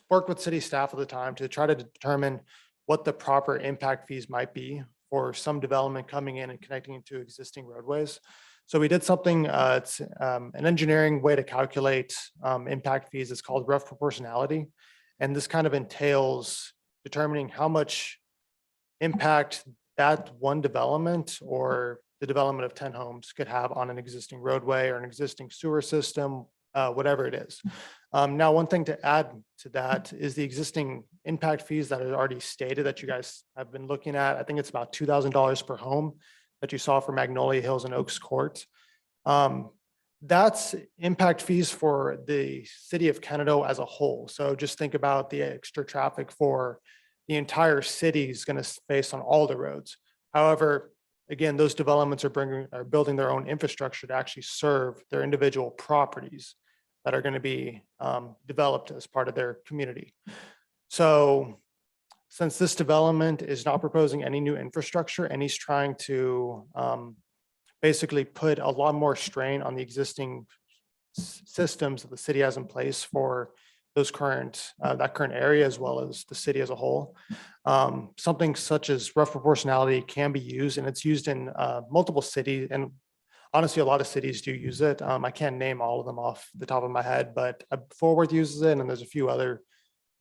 worked with city staff at the time to try to determine what the proper impact fees might be for some development coming in and connecting into existing roadways. So we did something, it's an engineering way to calculate impact fees. It's called rough proportionality. And this kind of entails determining how much impact that one development or the development of 10 homes could have on an existing roadway or an existing sewer system, whatever it is. Now, one thing to add to that is the existing impact fees that are already stated that you guys have been looking at. I think it's about $2,000 per home that you saw for Magnolia Hills and Oaks Court. That's impact fees for the city of Kennedo as a whole. So just think about the extra traffic for the entire city is going to face on all the roads. However, again, those developments are building their own infrastructure to actually serve their individual properties that are going to be developed as part of their community. So since this development is not proposing any new infrastructure and he's trying to basically put a lot more strain on the existing systems that the city has in place for those that current area as well as the city as a whole. Something such as rough proportionality can be used, and it's used in multiple cities, and honestly, a lot of cities do use it. I can't name all of them off the top of my head, but Fort Worth uses it, and there's a few other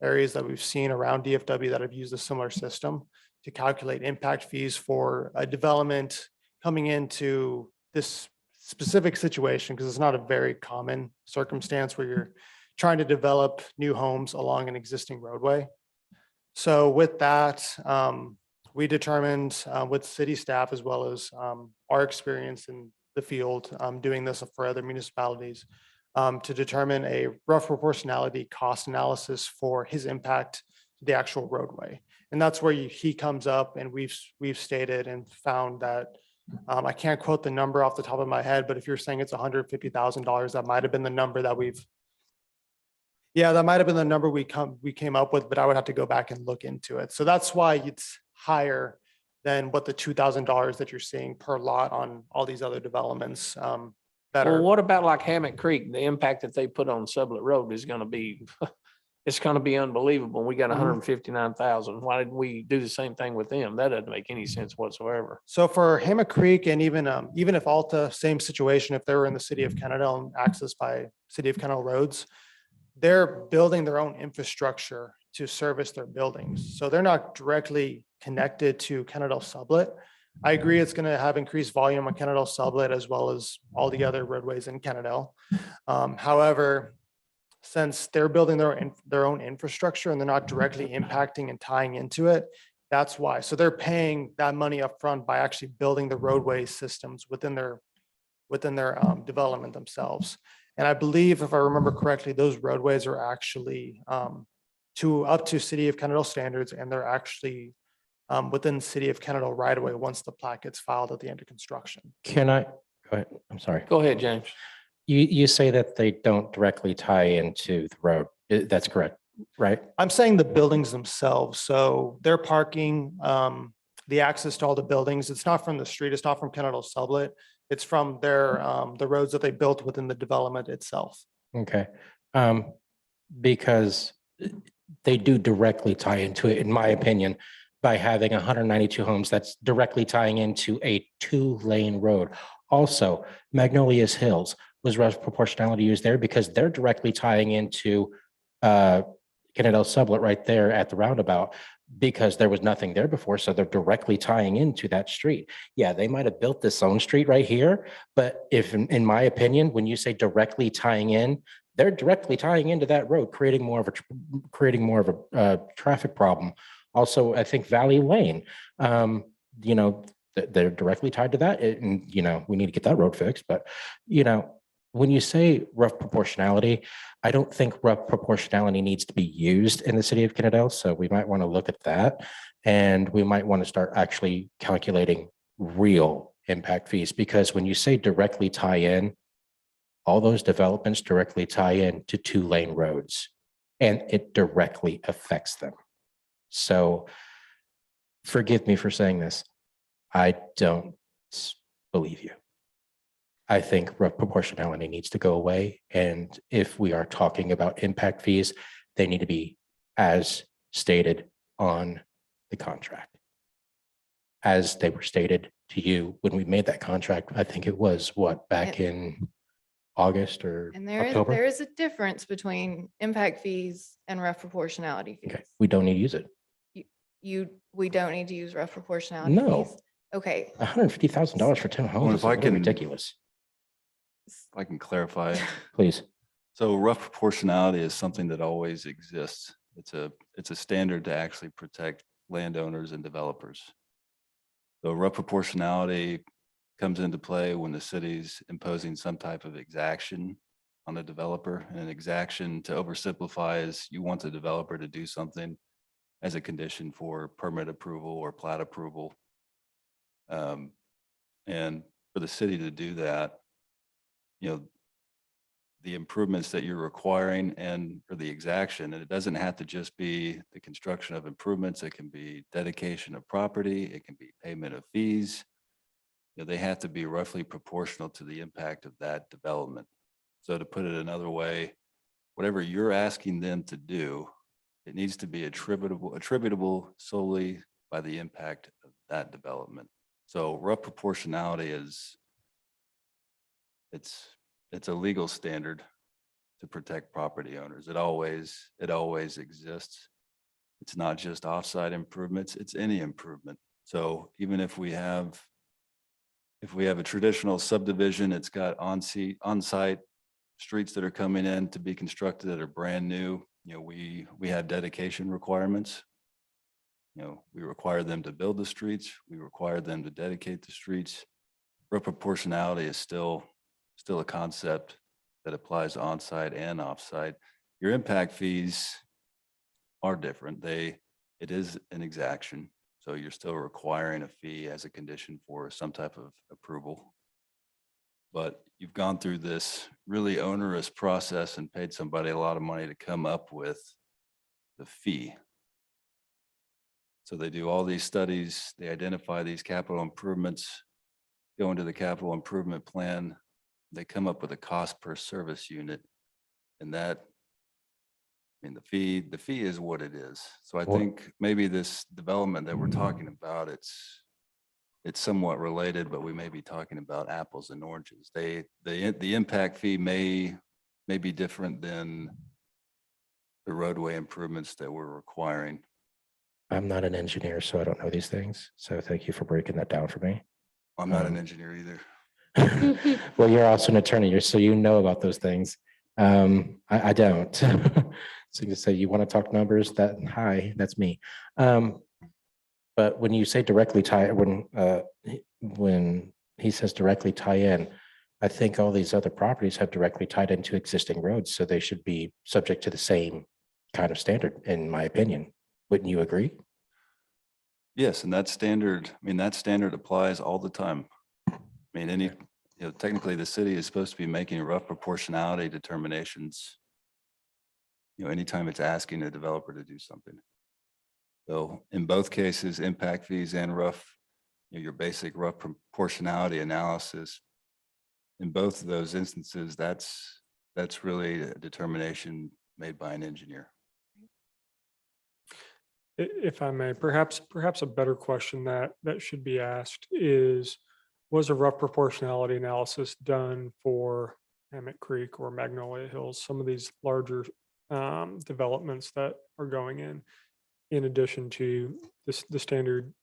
areas that we've seen around DFW that have used a similar system to calculate impact fees for a development coming into this specific situation, because it's not a very common circumstance where you're trying to develop new homes along an existing roadway. So with that, we determined with city staff as well as our experience in the field doing this for other municipalities to determine a rough proportionality cost analysis for his impact to the actual roadway. And that's where he comes up, and we've stated and found that I can't quote the number off the top of my head, but if you're saying it's $150,000, that might have been the number that that might have been the number we came up with, but I would have to go back and look into it. So that's why it's higher than what the $2,000 that you're seeing per lot on all these other developments that Well, are. what about like Hammock Creek? The impact that they put on Sublet Road is gonna be, it's gonna be unbelievable. We got Mhm. 159,000. Why didn't we do the same thing with them? That doesn't make any sense whatsoever. So for Hammock Creek and even if Alta, same situation, if they were in the city of Kennedale and accessed by city of Kennedale roads, they're building their own infrastructure to service their buildings. So they're not directly connected to Kennedale Sublet. I agree it's going to have increased volume on Kennedale Sublet as well as all the other roadways in Kennedale. However, since they're building their own infrastructure and they're not directly impacting and tying into it, that's why. So they're paying that money upfront by actually building the roadway systems within their development themselves. And I believe, if I remember correctly, those roadways are actually up to City of Kennedale standards, and they're actually within the City of Kennedale right away once the plat gets filed at the end of construction. Can I, go ahead, I'm sorry. Go ahead, James. You say that they don't directly tie into the road. That's correct, right? I'm saying the buildings themselves. So their parking, the access to all the buildings, it's not from the street, it's not from Kennedale Sublet. It's from the roads that they built within the development itself. Okay. Because they do directly tie into it, in my opinion, by having 192 homes that's directly tying into a 2-lane road. Also, Magnolia's Hills was rough proportionality used there because they're directly tying into Kennedale Sublet right there at the roundabout, because there was nothing there before. So they're directly tying into that street. Yeah, they might have built this own street right here, but if, in my opinion, when you say directly tying in, they're directly tying into that road, creating more of a traffic problem. Also, I think Valley Lane, they're directly tied to that, and we need to get that road fixed. But when you say rough proportionality, I don't think rough proportionality needs to be used in the city of Kennedale. So we might want to look at that, and we might want to start actually calculating real impact fees, because when you say directly tie in, all those developments directly tie in to 2-lane roads, and it directly affects them. So forgive me for saying this. I don't believe you. I think rough proportionality needs to go away. And if we are talking about impact fees, they need to be as stated on the contract. As they were stated to you when we made that contract, I think it was what, back in August or And there October? is a difference between impact fees and rough proportionality Okay, fees. we don't need to use it. We don't need to use rough proportionality No. fees. Okay, $150,000 for 10 homes is if a I little can- ridiculous. If I can clarify. Please. So rough proportionality is something that always exists. It's a standard to actually protect landowners and developers. So rough proportionality comes into play when the city's imposing some type of exaction on a developer. And an exaction, to oversimplify, is you want the developer to do something as a condition for permit approval or plat approval. And for the city to do that, the improvements that you're requiring and for the exaction, and it doesn't have to just be the construction of improvements. It can be dedication of property. It can be payment of fees. They have to be roughly proportional to the impact of that development. So to put it another way, whatever you're asking them to do, it needs to be attributable solely by the impact of that development. So rough proportionality is, it's a legal standard to protect property owners. It always exists. It's not just offsite improvements, it's any improvement. So even if we have a traditional subdivision, it's got on-site streets that are coming in to be constructed that are brand new. We have dedication requirements. We require them to build the streets. We require them to dedicate the streets. Rough proportionality is still a concept that applies on-site and off-site. Your impact fees are different. It is an exaction. So you're still requiring a fee as a condition for some type of approval. But you've gone through this really onerous process and paid somebody a lot of money to come up with the fee. So they do all these studies, they identify these capital improvements, go into the capital improvement plan, they come up with a cost per service unit. And the fee is what it is. So I Well- think maybe this development that we're talking about, it's somewhat related, but we may be talking about apples and oranges. The impact fee may be different than the roadway improvements that we're requiring. I'm not an engineer, so I don't know these things. So thank you for breaking that down for me. I'm not an engineer either. Well, you're also an attorney, so you know about those things. I don't. So you say you want to talk numbers, hi, that's me. But when you say directly tie, when he says directly tie in, I think all these other properties have directly tied into existing roads, so they should be subject to the same kind of standard, in my opinion. Wouldn't you agree? Yes, and that standard applies all the time. Technically the city is supposed to be making rough proportionality determinations, anytime it's asking a developer to do something. So in both cases, impact fees and your basic rough proportionality analysis, in both of those instances, that's really a determination made by an engineer. If I may, perhaps a better question that should be asked is, was a rough proportionality analysis done for Hammock Creek or Magnolia Hills, some of these larger developments that are going in addition to the standard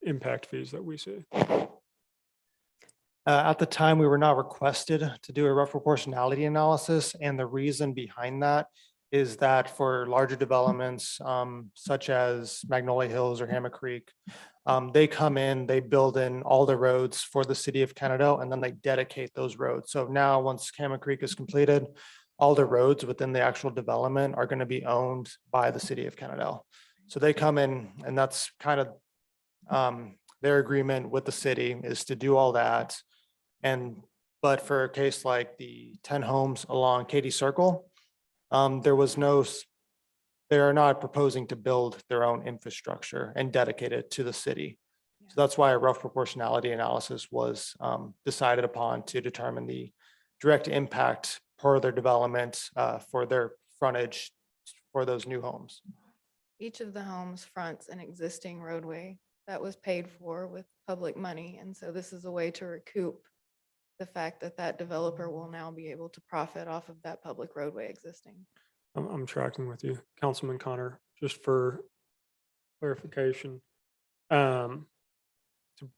impact fees that we see? At the time, we were not requested to do a rough proportionality analysis, and the reason behind that is that for larger developments, such as Magnolia Hills or Hammock Creek, they come in, they build in all the roads for the city of Canada, and then they dedicate those roads. So now, once Hammock Creek is completed, all the roads within the actual development are going to be owned by the city of Canada. So they come in, and that's kind of their agreement with the city is to do all that. But for a case like the 10 homes along Katy Circle, they are not proposing to build their own infrastructure and dedicate it to the city. So that's why a rough proportionality analysis was decided upon to determine the direct impact per their development for their frontage for those new homes. Each of the homes fronts an existing roadway that was paid for with public money. And so this is a way to recoup the fact that that developer will now be able to profit off of that public roadway existing. I'm tracking with you. Councilman Connor, just for clarification.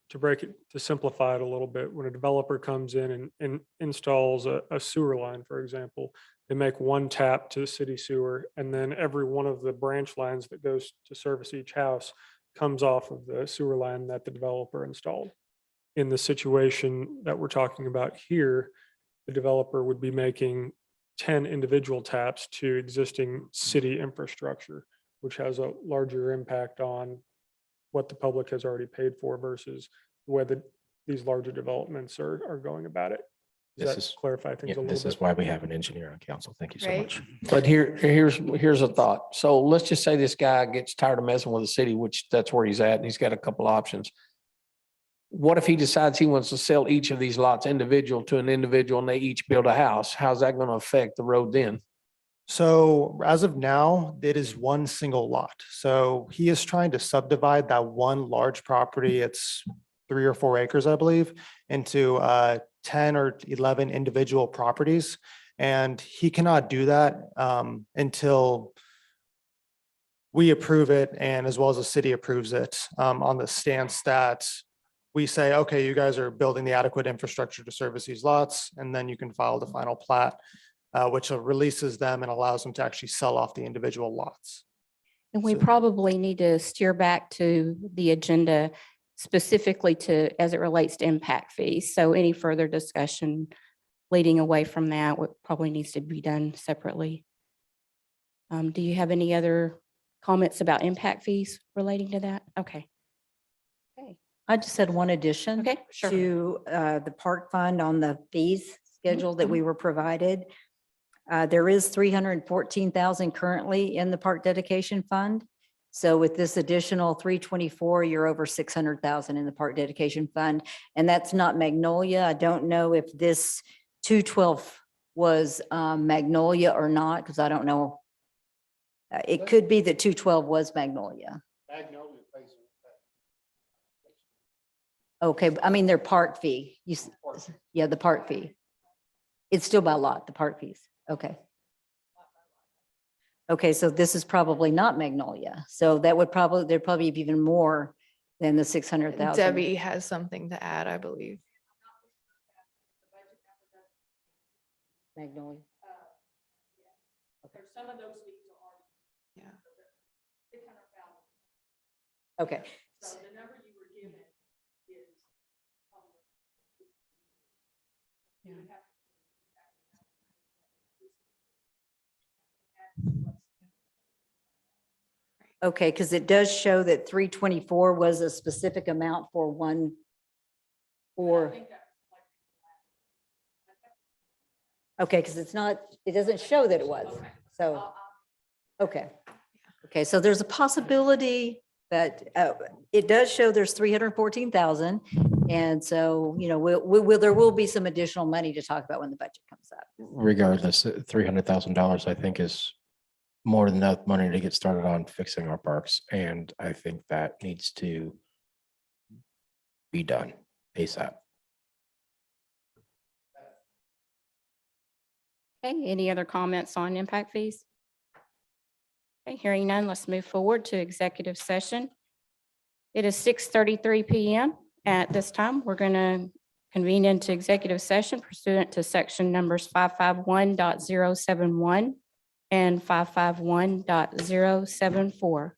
To break it, to simplify it a little bit, when a developer comes in and installs a sewer line, for example, they make one tap to the city sewer, and then every one of the branch lines that goes to service each house comes off of the sewer line that the developer installed. In the situation that we're talking about here, the developer would be making 10 individual taps to existing city infrastructure, which has a larger impact on what the public has already paid for versus whether these larger developments are going about it. Does This that is- clarify things Yeah, a little this is bit? why we have an engineer on council. Thank you so Right. much. But here's a thought. So let's just say this guy gets tired of messing with the city, which that's where he's at, and he's got a couple options. What if he decides he wants to sell each of these lots individual to an individual and they each build a house? How's that going to affect the road then? So as of now, it is one single lot. So he is trying to subdivide that one large property. It's 3 or 4 acres, I believe, into 10 or 11 individual properties. And he cannot do that until we approve it and as well as the city approves it on the stance that we say, okay, you guys are building the adequate infrastructure to service these lots, and then you can file the final plat, which releases them and allows them to actually sell off the individual lots. And we So- probably need to steer back to the agenda specifically to, as it relates to impact fees. So any further discussion leading away from that probably needs to be done separately. Do you have any other comments about impact fees relating to that? Okay. Okay, I just had one addition. okay, sure. To the park fund on the fees schedule that we were provided. There is 314,000 currently in the park dedication fund. So with this additional 324, you're over 600,000 in the park dedication fund. And that's not Magnolia. I don't know if this 212 was Magnolia or not, because I don't know. It could be that 212 was Magnolia. Okay, I mean, their park fee, yeah, the park fee. It's still by lot, the park fees. Okay. Okay, so this is probably not Magnolia. So that would probably, there'd probably be even more than the 600,000. Debbie has something to add, I believe. Magnolia. Yeah. Okay. Okay, because it does show that 324 was a specific amount for one, or. Okay, because it's not, it doesn't show that it was, so, okay. Okay, so there's a possibility that it does show there's 314,000. And so, you know, there will be some additional money to talk about when the budget comes up. Regardless, $300,000, I think, is more than enough money to get started on fixing our parks. And I think that needs to be done ASAP. Okay, any other comments on impact fees? Okay, hearing none, let's move forward to executive session. It is 6:33 PM. At this time, we're going to convene into executive session pursuant to section numbers 551.071 and 551.074.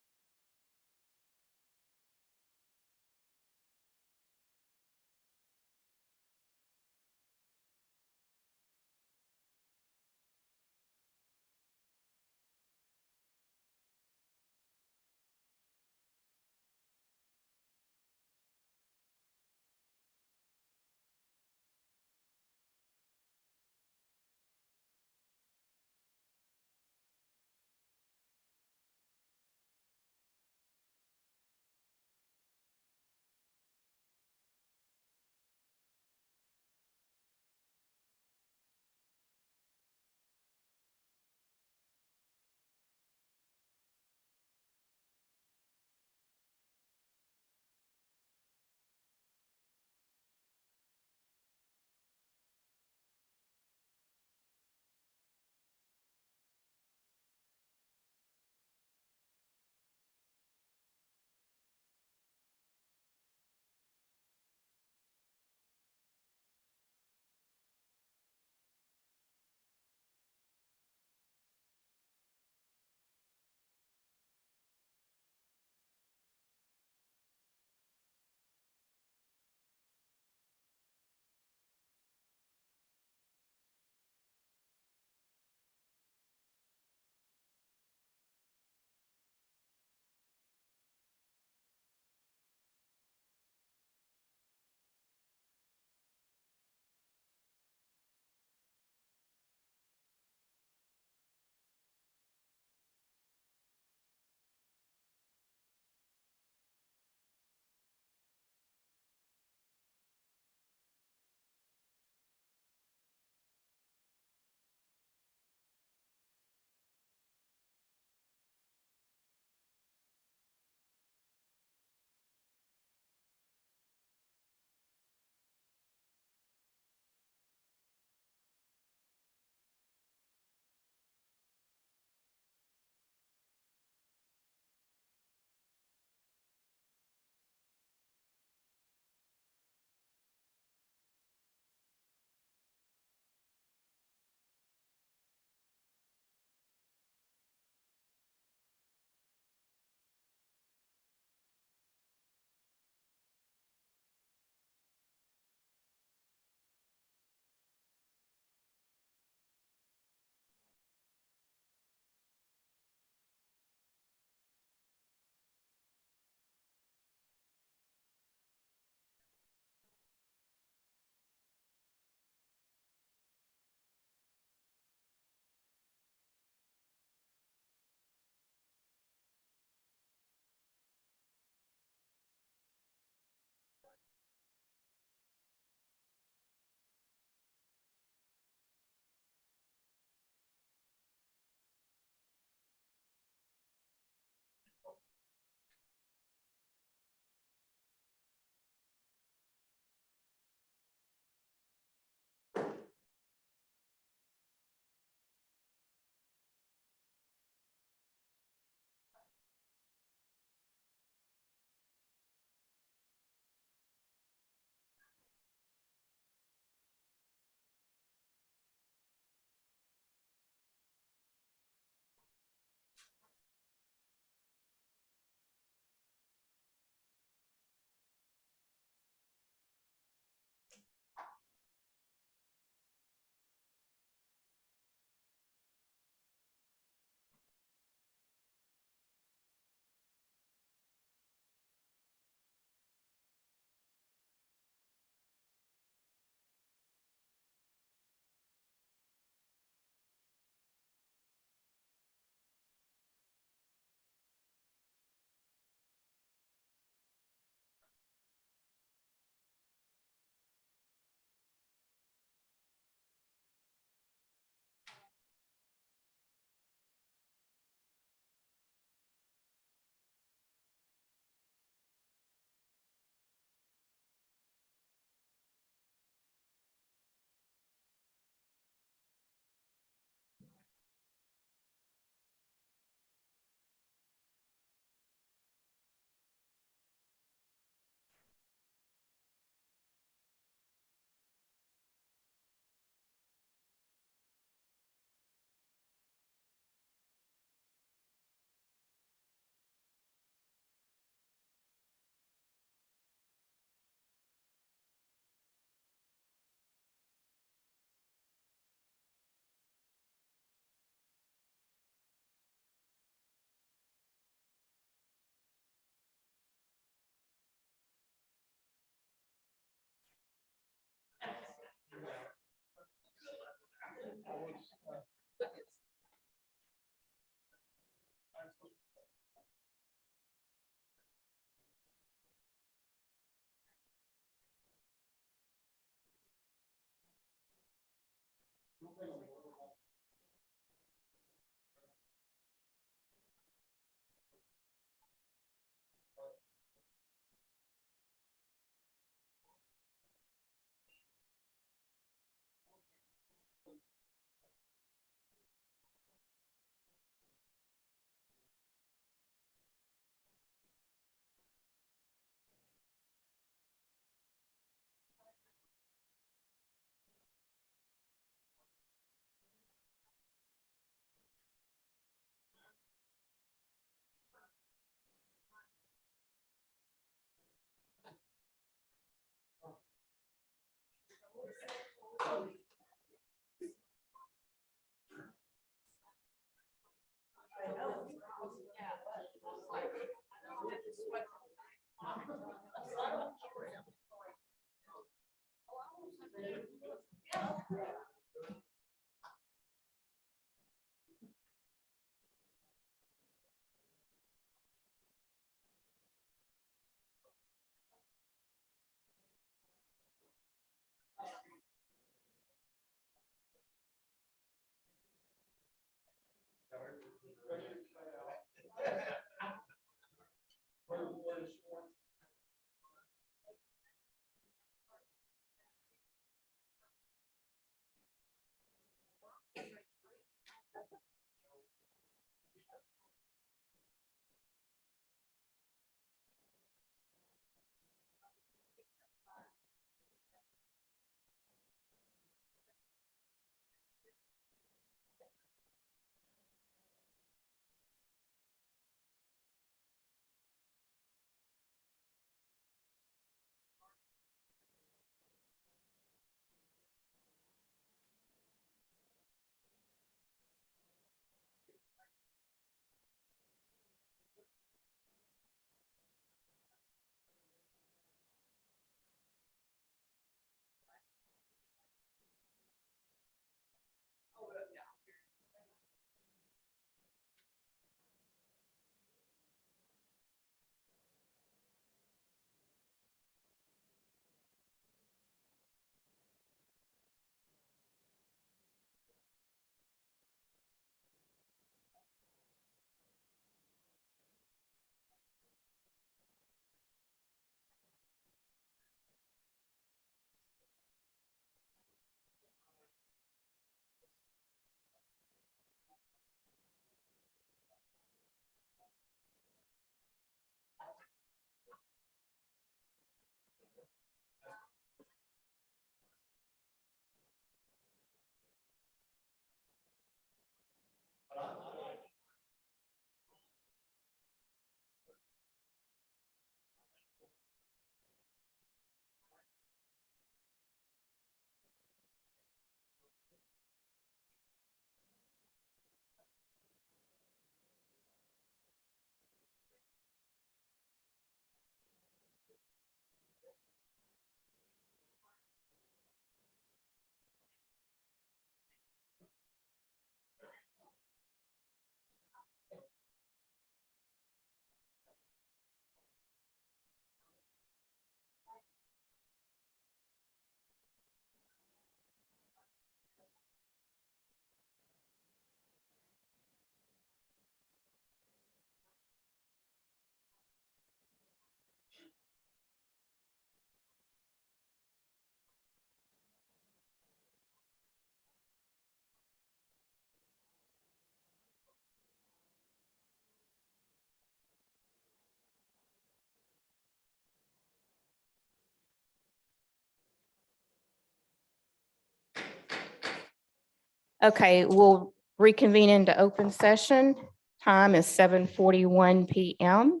Okay, we'll reconvene into open session. Time is 7:41 PM.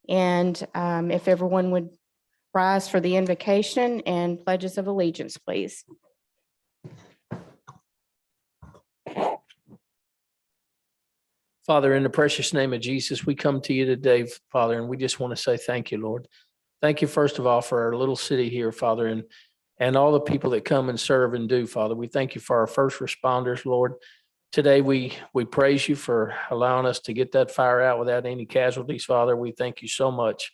And if everyone would rise for the invocation and pledges of allegiance, please. Father, in the precious name of Jesus, we come to you today, Father, and we just want to say thank you, Lord. Thank you, first of all, for our little city here, Father, and all the people that come and serve and do, Father. We thank you for our first responders, Lord. Today, we praise you for allowing us to get that fire out without any casualties, Father. We thank you so much.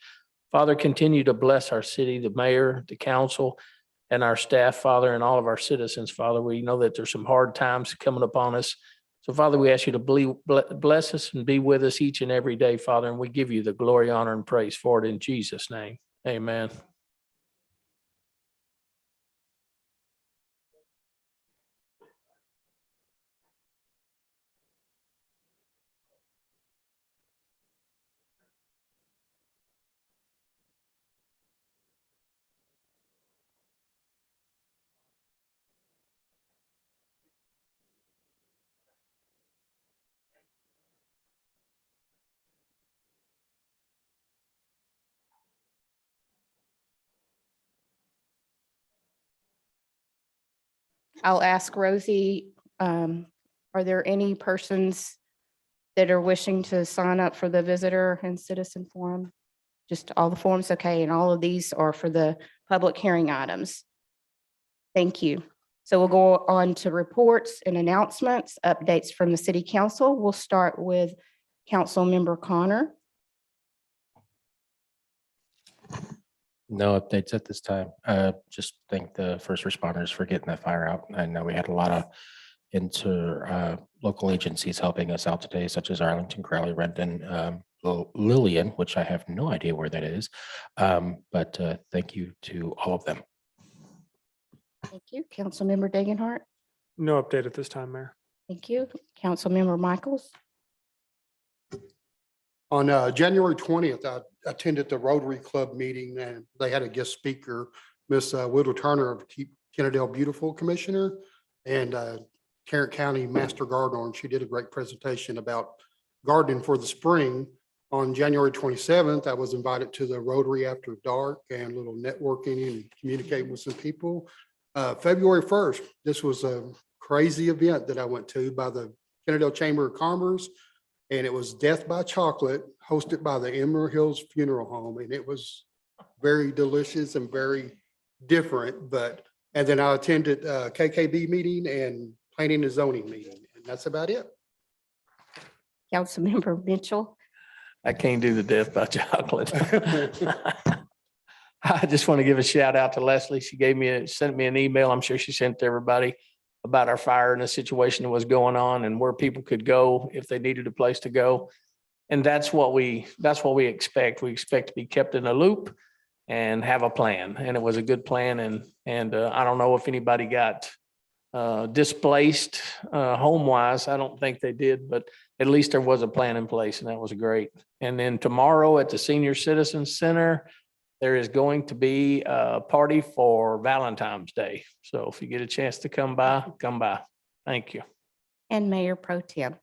Father, continue to bless our city, the mayor, the council, and our staff, Father, and all of our citizens, Father. We know that there's some hard times coming upon us. So, Father, we ask you to bless us and be with us each and every day, Father, and we give you the glory, honor, and praise for it in Jesus' name. Amen. I'll ask Rosie, are there any persons that are wishing to sign up for the visitor and citizen forum? Just all the forms, okay, and all of these are for the public hearing items. Thank you. So we'll go on to reports and announcements, updates from the city council. We'll start with Council Member Connor. No updates at this time. Just thank the first responders for getting that fire out. I know we had a lot of local agencies helping us out today, such as Arlington, Crowley, Redden, Lillian, which I have no idea where that is. But thank you to all of them. Thank you. Councilmember Degenhart. No update at this time, Mayor. Thank you. Councilmember Michaels. On January 20th, I attended the Rotary Club meeting and they had a guest speaker, Miss Whittle Turner of Keep Kennedale Beautiful Commissioner and Tarrant County Master Gardener. And she did a great presentation about gardening for the spring. On January 27th, I was invited to the Rotary After Dark and a little networking and communicating with some people. February 1st, this was a crazy event that I went to by the Kennedale Chamber of Commerce. And it was Death by Chocolate, hosted by the Emerald Hills Funeral Home. And it was very delicious and very different. And then I attended a KKB meeting and planning and zoning meeting. And that's about it. Councilmember Mitchell. I can't do the death by chocolate. I just want to give a shout out to Leslie. She sent me an email. I'm sure she sent to everybody about our fire and the situation that was going on and where people could go if they needed a place to go. And that's what we expect. We expect to be kept in a loop and have a plan. And it was a good plan. And I don't know if anybody got displaced home-wise. I don't think they did, but at least there was a plan in place and that was great. And then tomorrow at the Senior Citizens Center, there is going to be a party for Valentine's Day. So if you get a chance to come by, come by. Thank you. And Mayor Pro Tem.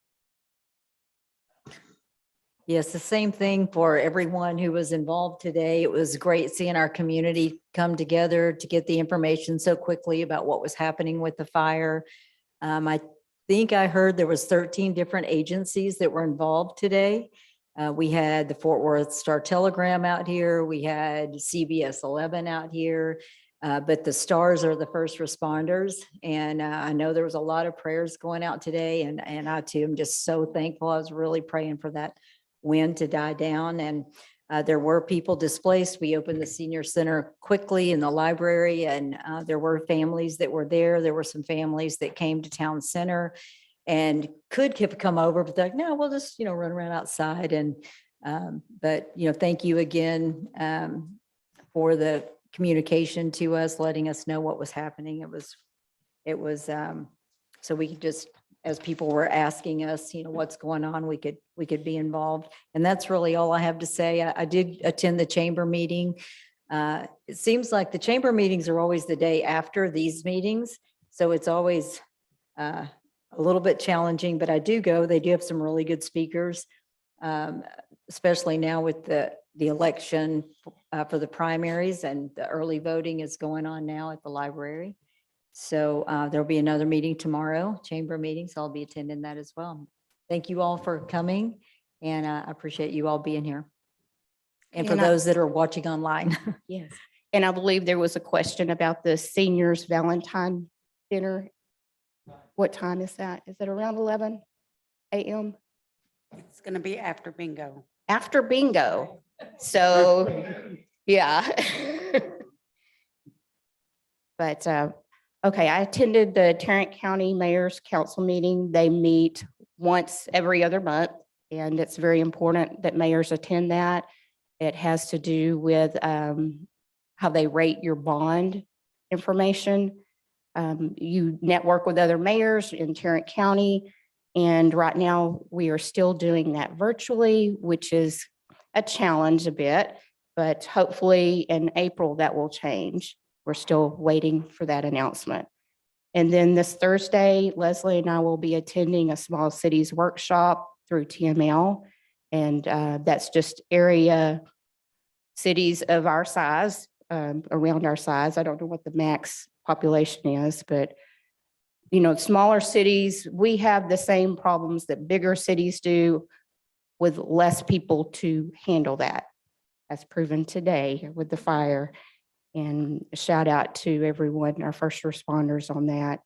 Yes, the same thing for everyone who was involved today. It was great seeing our community come together to get the information so quickly about what was happening with the fire. I think I heard there was 13 different agencies that were involved today. We had the Fort Worth Star Telegram out here. We had CBS 11 out here, but the stars are the first responders. And I know there was a lot of prayers going out today and I too am just so thankful. I was really praying for that wind to die down and there were people displaced. We opened the senior center quickly in the library and there were families that were there. There were some families that came to town center and could come over, but they're like, no, we'll just, run around outside. And, but, thank you again for the communication to us, letting us know what was happening. It was so we could just, as people were asking us, what's going on, we could be involved. And that's really all I have to say. I did attend the chamber meeting. It seems like the chamber meetings are always the day after these meetings. So it's always, a little bit challenging, but I do go. They do have some really good speakers, especially now with the election for the primaries and the early voting is going on now at the library. So there'll be another meeting tomorrow, chamber meeting, so I'll be attending that as well. Thank you all for coming and I appreciate you all being here. And for And those that are watching online. Yes. And I believe there was a question about the seniors Valentine dinner. What time is that? Is it around 11 a.m.? It's going to be after bingo. After bingo. So, yeah. But, okay, I attended the Tarrant County Mayor's Council meeting. They meet once every other month, and it's very important that mayors attend that. It has to do with how they rate your bond information. You network with other mayors in Tarrant County, and right now we are still doing that virtually, which is a challenge a bit, but hopefully in April that will change. We're still waiting for that announcement. And then this Thursday, Leslie and I will be attending a small cities workshop through TML, and that's just area cities of our size, around our size. I don't know what the max population is, but smaller cities, we have the same problems that bigger cities do with less people to handle that. as proven today with the fire. And a shout out to everyone, our first responders on that.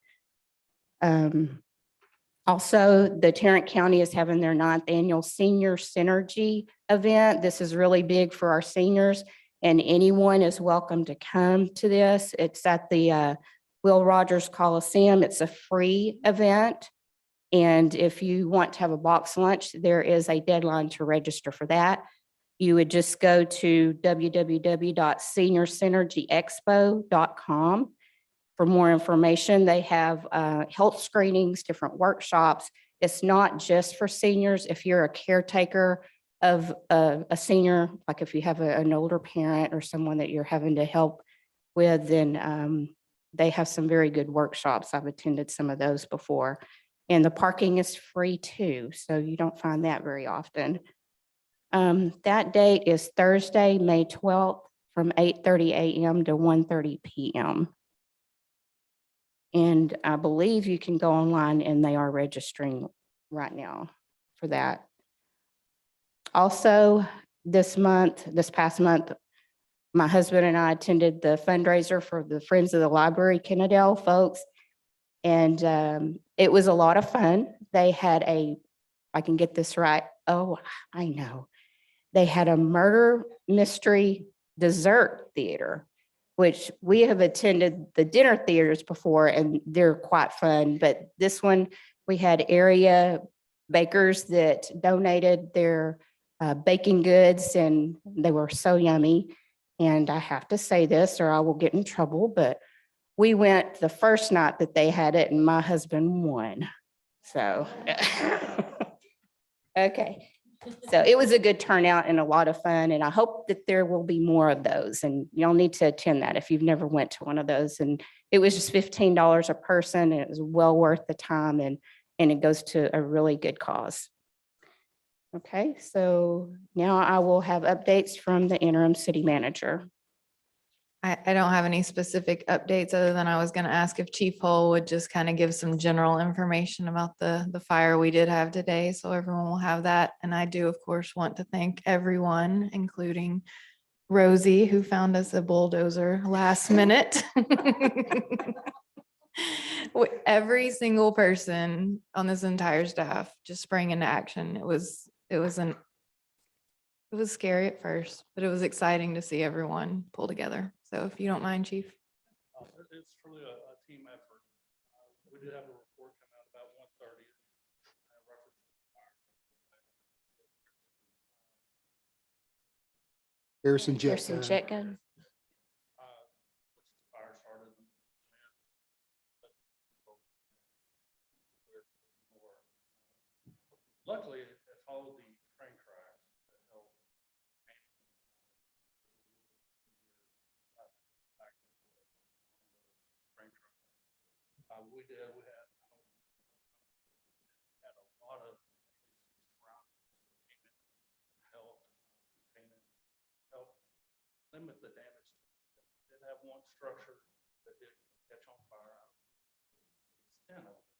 Also, the Tarrant County is having their 9th annual Senior Synergy event. This is really big for our seniors, and anyone is welcome to come to this. It's at the Will Rogers Coliseum. It's a free event. And if you want to have a box lunch, there is a deadline to register for that. You would just go to www.seniorsynergyexpo.com for more information. They have health screenings, different workshops. It's not just for seniors. If you're a caretaker of a senior, like if you have an older parent or someone that you're having to help with, then they have some very good workshops. I've attended some of those before. And the parking is free too, so you don't find that very often. That date is Thursday, May 12th, from 8:30 a.m. to 1:30 p.m. And I believe you can go online and they are registering right now for that. Also, this past month, my husband and I attended the fundraiser for the Friends of the Library Kennedale folks. And it was a lot of fun. They had if I can get this right. Oh, I know. They had a murder mystery dessert theater, which we have attended the dinner theaters before, and they're quite fun. But this one, we had area bakers that donated their baking goods, and they were so yummy. And I have to say this, or I will get in trouble, but we went the first night that they had it, and my husband won. So, okay. So it was a good turnout and a lot of fun, and I hope that there will be more of those, and you'll need to attend that if you've never went to one of those. And it was just $15 a person, and it was well worth the time, and it goes to a really good cause. Okay, so now I will have updates from the interim city manager. I don't have any specific updates other than I was going to ask if Chief Hull would just kind of give some general information about the fire we did have today. So everyone will have that. And I do, of course, want to thank everyone, including Rosie, who found us a bulldozer last minute. Every single person on this entire staff just sprang into action. It was scary at first, but it was exciting to see everyone pull together. So if you don't mind, Chief. It's truly a team effort. We did have a report come out about 1:30. Harrison Jet. Harrison Jet Gun. Fire started. Luckily, it followed the train tracks that helped. We had a lot of help contain it, help limit the damage. Did have one structure that did catch on fire. It's 10 of them.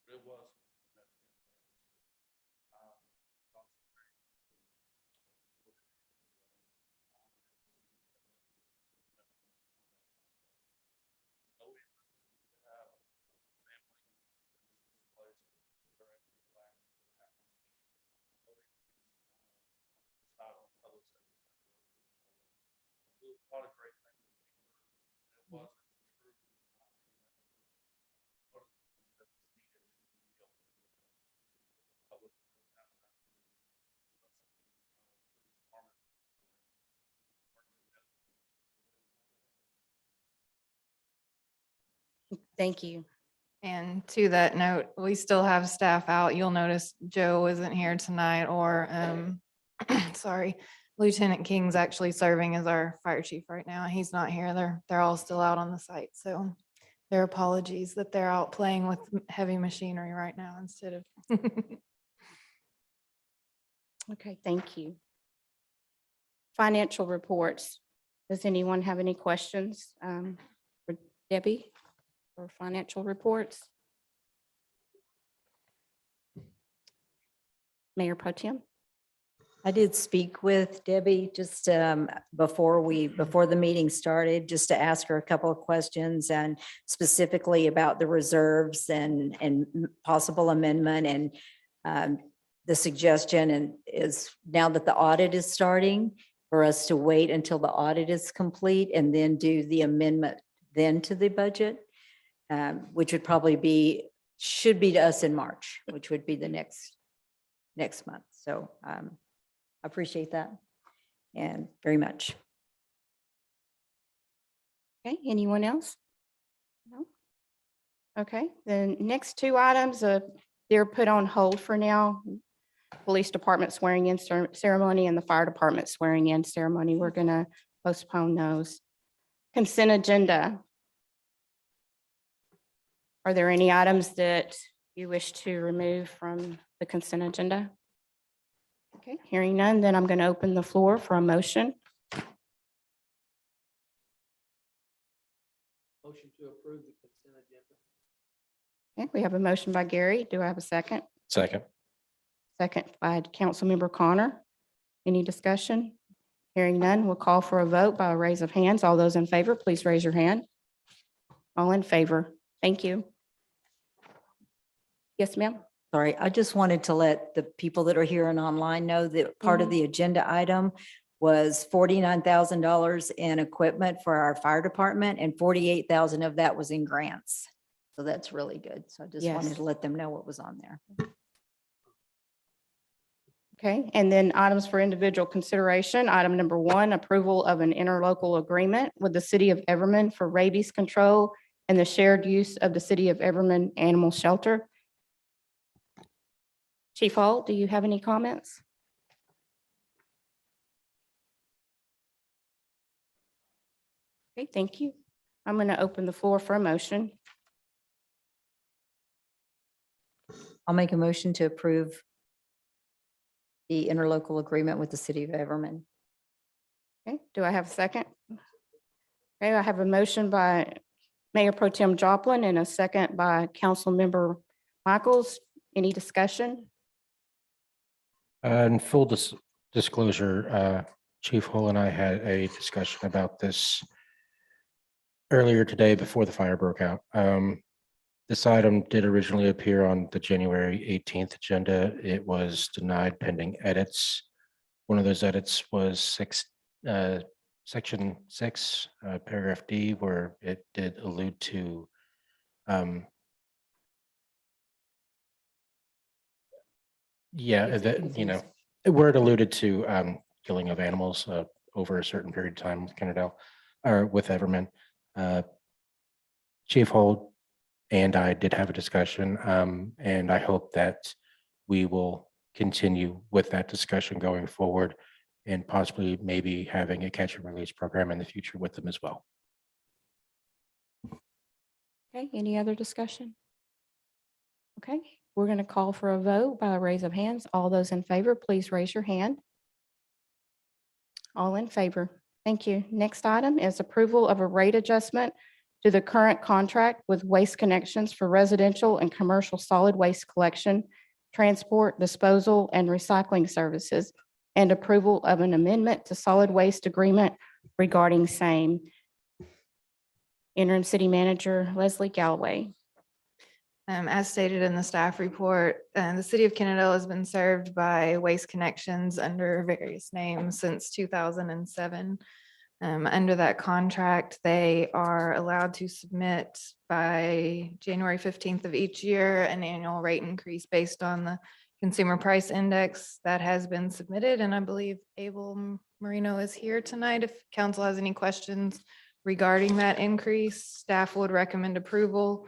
But it was significant damage. A lot of great things that came through. It wasn't true. One of the things that was needed to be able to do that. Public Thank you. And to that note, we still have staff out. You'll notice Joe isn't here tonight, or sorry, Lieutenant King's actually serving as our fire chief right now. He's not here. They're all still out on the site. So their apologies that they're out playing with heavy machinery right now instead of. Okay, thank you. Financial reports. Does anyone have any questions for Debbie for financial reports? Mayor Pro Tem? I did speak with Debbie just before the meeting started, just to ask her a couple of questions and specifically about the reserves and possible amendment and the suggestion and is now that the audit is starting for us to wait until the audit is complete and then do the amendment then to the budget, which would probably should be to us in March, which would be the next month. So I appreciate that and very much. Okay, anyone else? No? Okay, the next two items, they're put on hold for now. Police Department swearing in ceremony and the Fire Department swearing in ceremony. We're gonna postpone those. Consent agenda. Are there any items that you wish to remove from the consent agenda? Okay, hearing none, then I'm going to open the floor for a motion. Motion to approve the consent agenda. Okay, we have a motion by Gary. Do I have a second? Second. Second by Councilmember Connor. Any discussion? Hearing none, we'll call for a vote by a raise of hands. All those in favor, please raise your hand. All in favor. Thank you. Yes, ma'am. Sorry, I just wanted to let the people that are here and online know that part of the agenda item was $49,000 in equipment for our fire department and 48,000 of that was in grants. So that's really good. So I just wanted Yes. to let them know what was on there. Okay, and then items for individual consideration. Item number 1, approval of an interlocal agreement with the city of Everman for rabies control and the shared use of the city of Everman Animal Shelter. Chief Holt, do you have any comments? Okay, thank you. I'm going to open the floor for a motion. I'll make a motion to approve the interlocal agreement with the city of Everman. Okay, do I have a second? Okay, I have a motion by Mayor Pro Tem Joplin and a second by Councilmember Michaels. Any discussion? In full disclosure, Chief Hull and I had a discussion about this earlier today before the fire broke out. This item did originally appear on the January 18th agenda. It was denied pending edits. One of those edits was section 6, paragraph D, where it did allude to where it alluded to killing of animals over a certain period of time with Kennedale or with Everman. Chief Holt and I did have a discussion, and I hope that we will continue with that discussion going forward and possibly maybe having a catch and release program in the future with them as well. Okay, any other discussion? Okay, we're going to call for a vote by a raise of hands. All those in favor, please raise your hand. All in favor. Thank you. Next item is approval of a rate adjustment to the current contract with Waste Connections for residential and commercial solid waste collection, transport, disposal, and recycling services, and approval of an amendment to solid waste agreement regarding same. Interim City Manager Leslie Galloway. As stated in the staff report, the city of Kennedale has been served by Waste Connections under various names since 2007. Under that contract, they are allowed to submit by January 15th of each year an annual rate increase based on the consumer price index that has been submitted. And I believe Abel Marino is here tonight. If council has any questions regarding that increase, staff would recommend approval.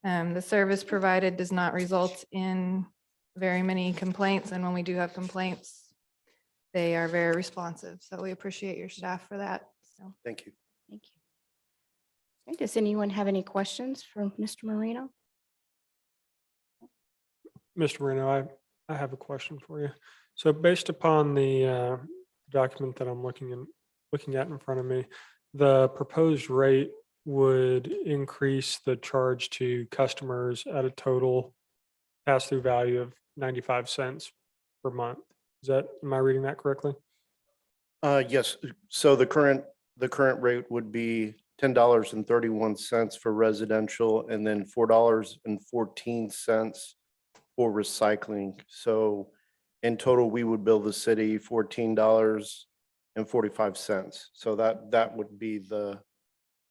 The service provided does not result in very many complaints. And when we do have complaints, they are very responsive. So we appreciate your staff for that. So. Thank you. Thank you. Okay, does anyone have any questions for Mr. Marino? Mr. Marino, I have a question for you. So based upon the document that I'm looking at in front of me, the proposed rate would increase the charge to customers at a total pass-through value of 95 cents per month. Am I reading that correctly? Yes, so the current rate would be $10.31 for residential and then $4.14 for recycling. So in total, we would bill the city $14.45. So that would be the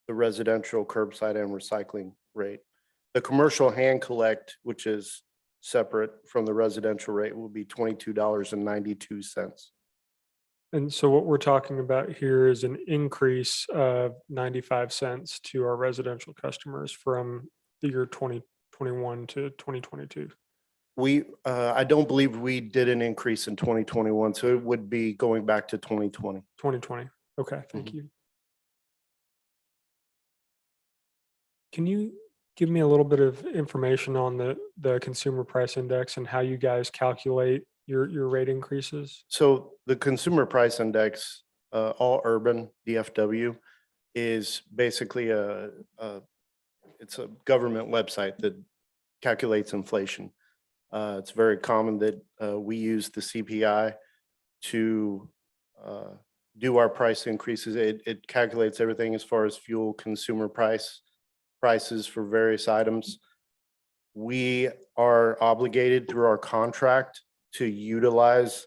residential curbside and recycling rate. The commercial hand collect, which is separate from the residential rate, will be $22.92. And so what we're talking about here is an increase of 95 cents to our residential customers from the year 2021 to 2022. I don't believe we did an increase in 2021, so it would be going back to 2020. 2020. Okay, thank Mhm. you. Can you give me a little bit of information on the consumer price index and how you guys calculate your rate increases? So the consumer price index, all urban DFW, is basically it's a government website that calculates inflation. It's very common that we use the CPI to do our price increases. It calculates everything as far as fuel, consumer prices for various items. We are obligated through our contract to utilize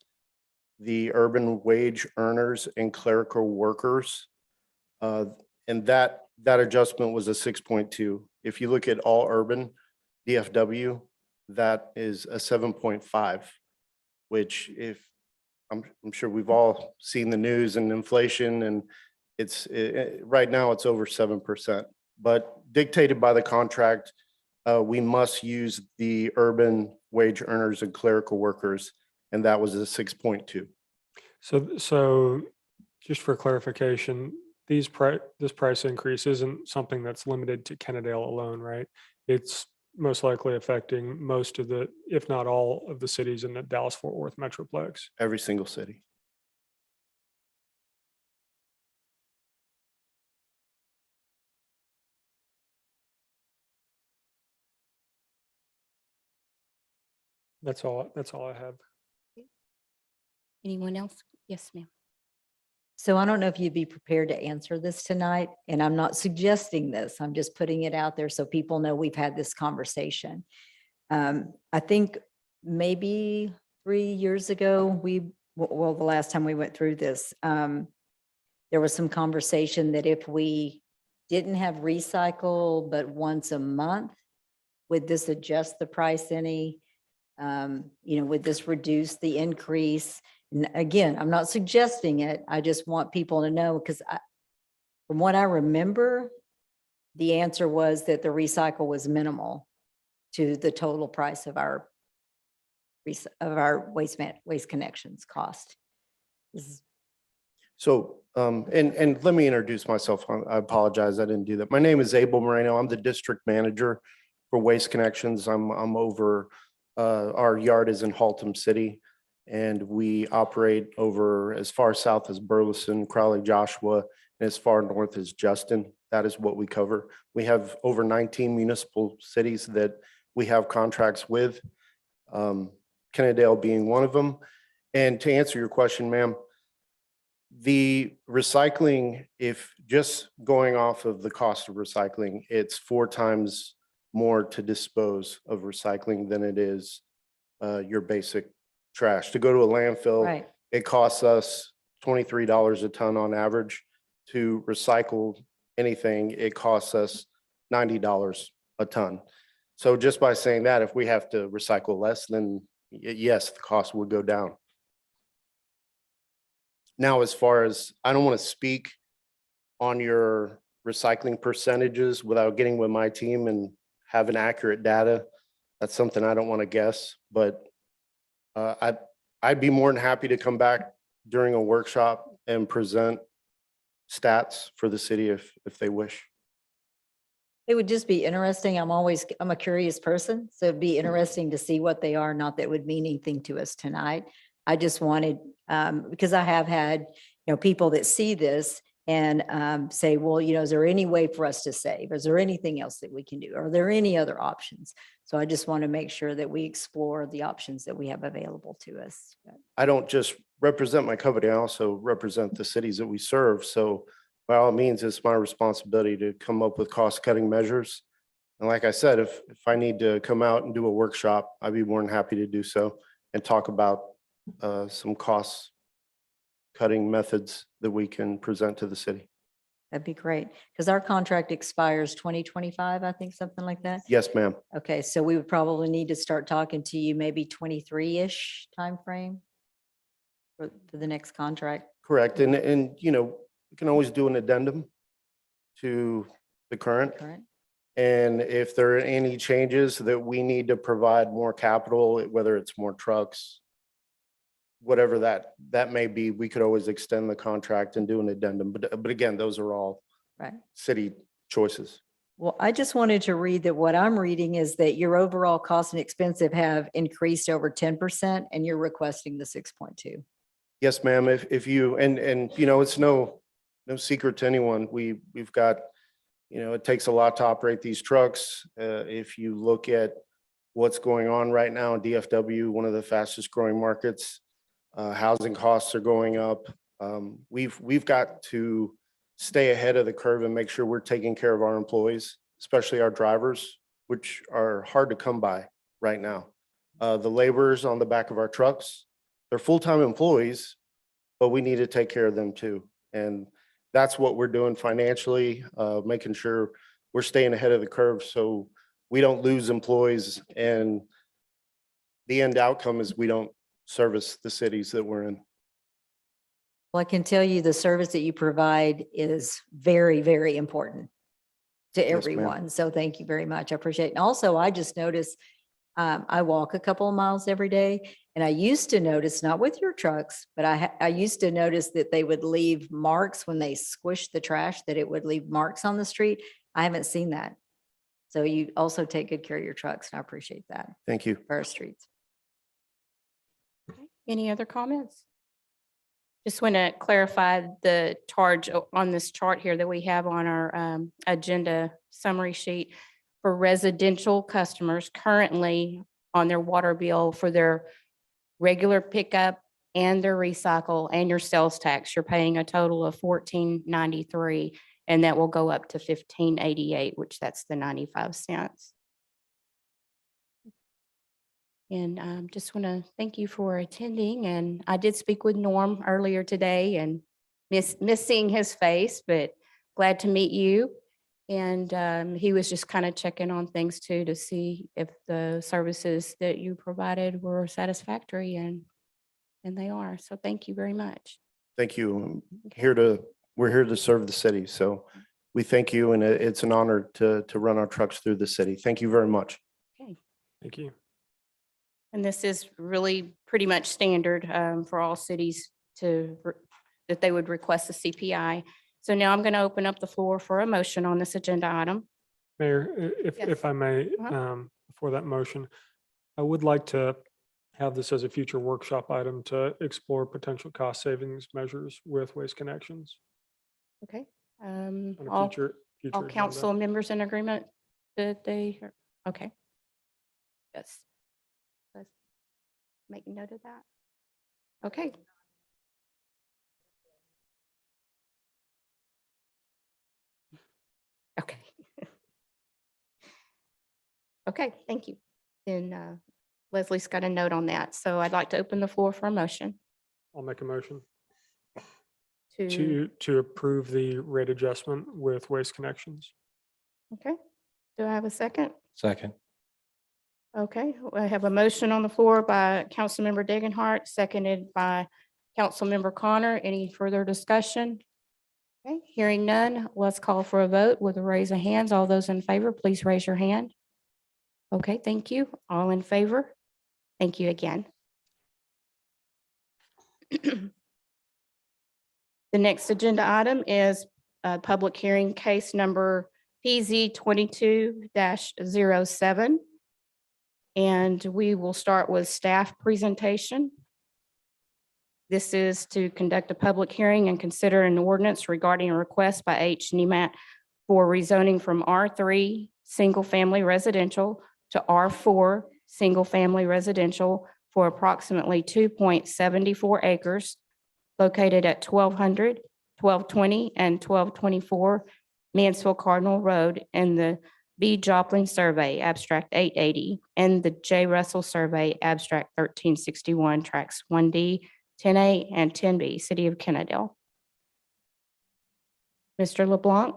the urban wage earners and clerical workers. And that adjustment was a 6.2. If you look at all urban DFW, that is a 7.5, which I'm sure we've all seen the news and inflation, and right now it's over 7%. But dictated by the contract, we must use the urban wage earners and clerical workers, and that was a 6.2. So just for clarification, this price increase isn't something that's limited to Kennedale alone, right? It's most likely affecting most of the, if not all of the cities in the Dallas-Fort Worth Metroplex. Every single city. That's all I have. Anyone else? Yes, ma'am. So I don't know if you'd be prepared to answer this tonight, and I'm not suggesting this. I'm just putting it out there so people know we've had this conversation. I think maybe 3 years ago, the last time we went through this, there was some conversation that if we didn't have recycle but once a month, would this adjust the price any? Would this reduce the increase? And again, I'm not suggesting it. I just want people to know, because from what I remember, the answer was that the recycle was minimal to the total price of our waste connections cost. So, and let me introduce myself. I apologize, I didn't do that. My name is Abel Moreno. I'm the district manager for Waste Connections. I'm over, our yard is in Haltom City, and we operate over as far south as Burleson, Crowley, Joshua, and as far north as Justin. That is what we cover. We have over 19 municipal cities that we have contracts with, Kennedale being one of them. And to answer your question, ma'am, the recycling, if just going off of the cost of recycling, it's 4 times more to dispose of recycling than it is your basic trash. To go to a landfill, Right. it costs us $23 a ton on average. To recycle anything, it costs us $90 a ton. So just by saying that, if we have to recycle less, then yes, the cost would go down. Now, as far as, I don't want to speak on your recycling percentages without getting with my team and having accurate data. That's something I don't want to guess, but I'd be more than happy to come back during a workshop and present stats for the city if they wish. It would just be interesting. I'm a curious person, so it'd be interesting to see what they are. Not that it would mean anything to us tonight. I just wanted, because I have had, people that see this and say, well, is there any way for us to save? Is there anything else that we can do? Are there any other options? So I just want to make sure that we explore the options that we have available to us. I don't just represent my company, I also represent the cities that we serve. So by all means, it's my responsibility to come up with cost-cutting measures. And like I said, if I need to come out and do a workshop, I'd be more than happy to do so and talk about some cost-cutting methods that we can present to the city. That'd be great, because our contract expires 2025, I think, something like that. Yes, ma'am. Okay, so we would probably need to start talking to you maybe 23-ish timeframe for the next contract. Correct. And we can always do an addendum to the current. Correct? And if there are any changes that we need to provide more capital, whether it's more trucks, whatever that may be, we could always extend the contract and do an addendum. But again, those are all Right. city choices. Well, I just wanted to read that what I'm reading is that your overall cost and expensive have increased over 10% and you're requesting the 6.2. Yes, ma'am. If you, and it's no secret to anyone. We've got, it takes a lot to operate these trucks. If you look at what's going on right now in DFW, one of the fastest growing markets, housing costs are going up. We've got to stay ahead of the curve and make sure we're taking care of our employees, especially our drivers, which are hard to come by right now. The laborers on the back of our trucks, they're full-time employees, but we need to take care of them too. And that's what we're doing financially, making sure we're staying ahead of the curve so we don't lose employees. And the end outcome is we don't service the cities that we're in. Well, I can tell you the service that you provide is very, very important to Yes, ma'am. everyone. So thank you very much. I appreciate it. And also, I just noticed, I walk a couple of miles every day. And I used to notice, not with your trucks, but I used to notice that they would leave marks when they squish the trash, that it would leave marks on the street. I haven't seen that. So you also take good care of your trucks, and I appreciate that Thank you. for our streets. Any other comments? Just want to clarify the charge on this chart here that we have on our agenda summary sheet for residential customers currently on their water bill for their regular pickup and their recycle and your sales tax. You're paying a total of $14.93, and that will go up to $15.88, which that's the 95 cents. And just want to thank you for attending. And I did speak with Norm earlier today and miss seeing his face, but glad to meet you. And he was just kind of checking on things too, to see if the services that you provided were satisfactory, and they are. So thank you very much. Thank you. We're here to serve the city. So we thank you, and it's an honor to run our trucks through the city. Thank you very much. Okay. Thank you. And this is really pretty much standard for all cities that they would request a CPI. So now I'm going to open up the floor for a motion on this agenda item. Mayor, Yes. if I may, before that motion, I would like to have this as a future workshop item to explore potential cost savings measures with Waste Connections Okay. on a All future agenda. council members in agreement that okay. Yes. Let's make note of that. Okay. Okay. Okay, thank you. And Leslie's got a note on that. So I'd like to open the floor for a motion I'll make a motion to, to approve the rate adjustment with Waste Connections. okay. Do I have a second? Second. Okay, I have a motion on the floor by Councilmember Degenhardt, seconded by Councilmember Connor. Any further discussion? Okay, hearing none, let's call for a vote with a raise of hands. All those in favor, please raise your hand. Okay, thank you. All in favor? Thank you again. The next agenda item is public hearing case number PZ 22-07. And we will start with staff presentation. This is to conduct a public hearing and consider an ordinance regarding a request by HNEMAT for rezoning from R3 Single Family Residential to R4 Single Family Residential for approximately 2.74 acres located at 1200, 1220, and 1224 Mansfield Cardinal Road in the B. Joplin Survey, Abstract 880, and the J. Russell Survey, Abstract 1361, Tracks 1D, 10A, and 10B, City of Kennedale. Mr. LeBlanc?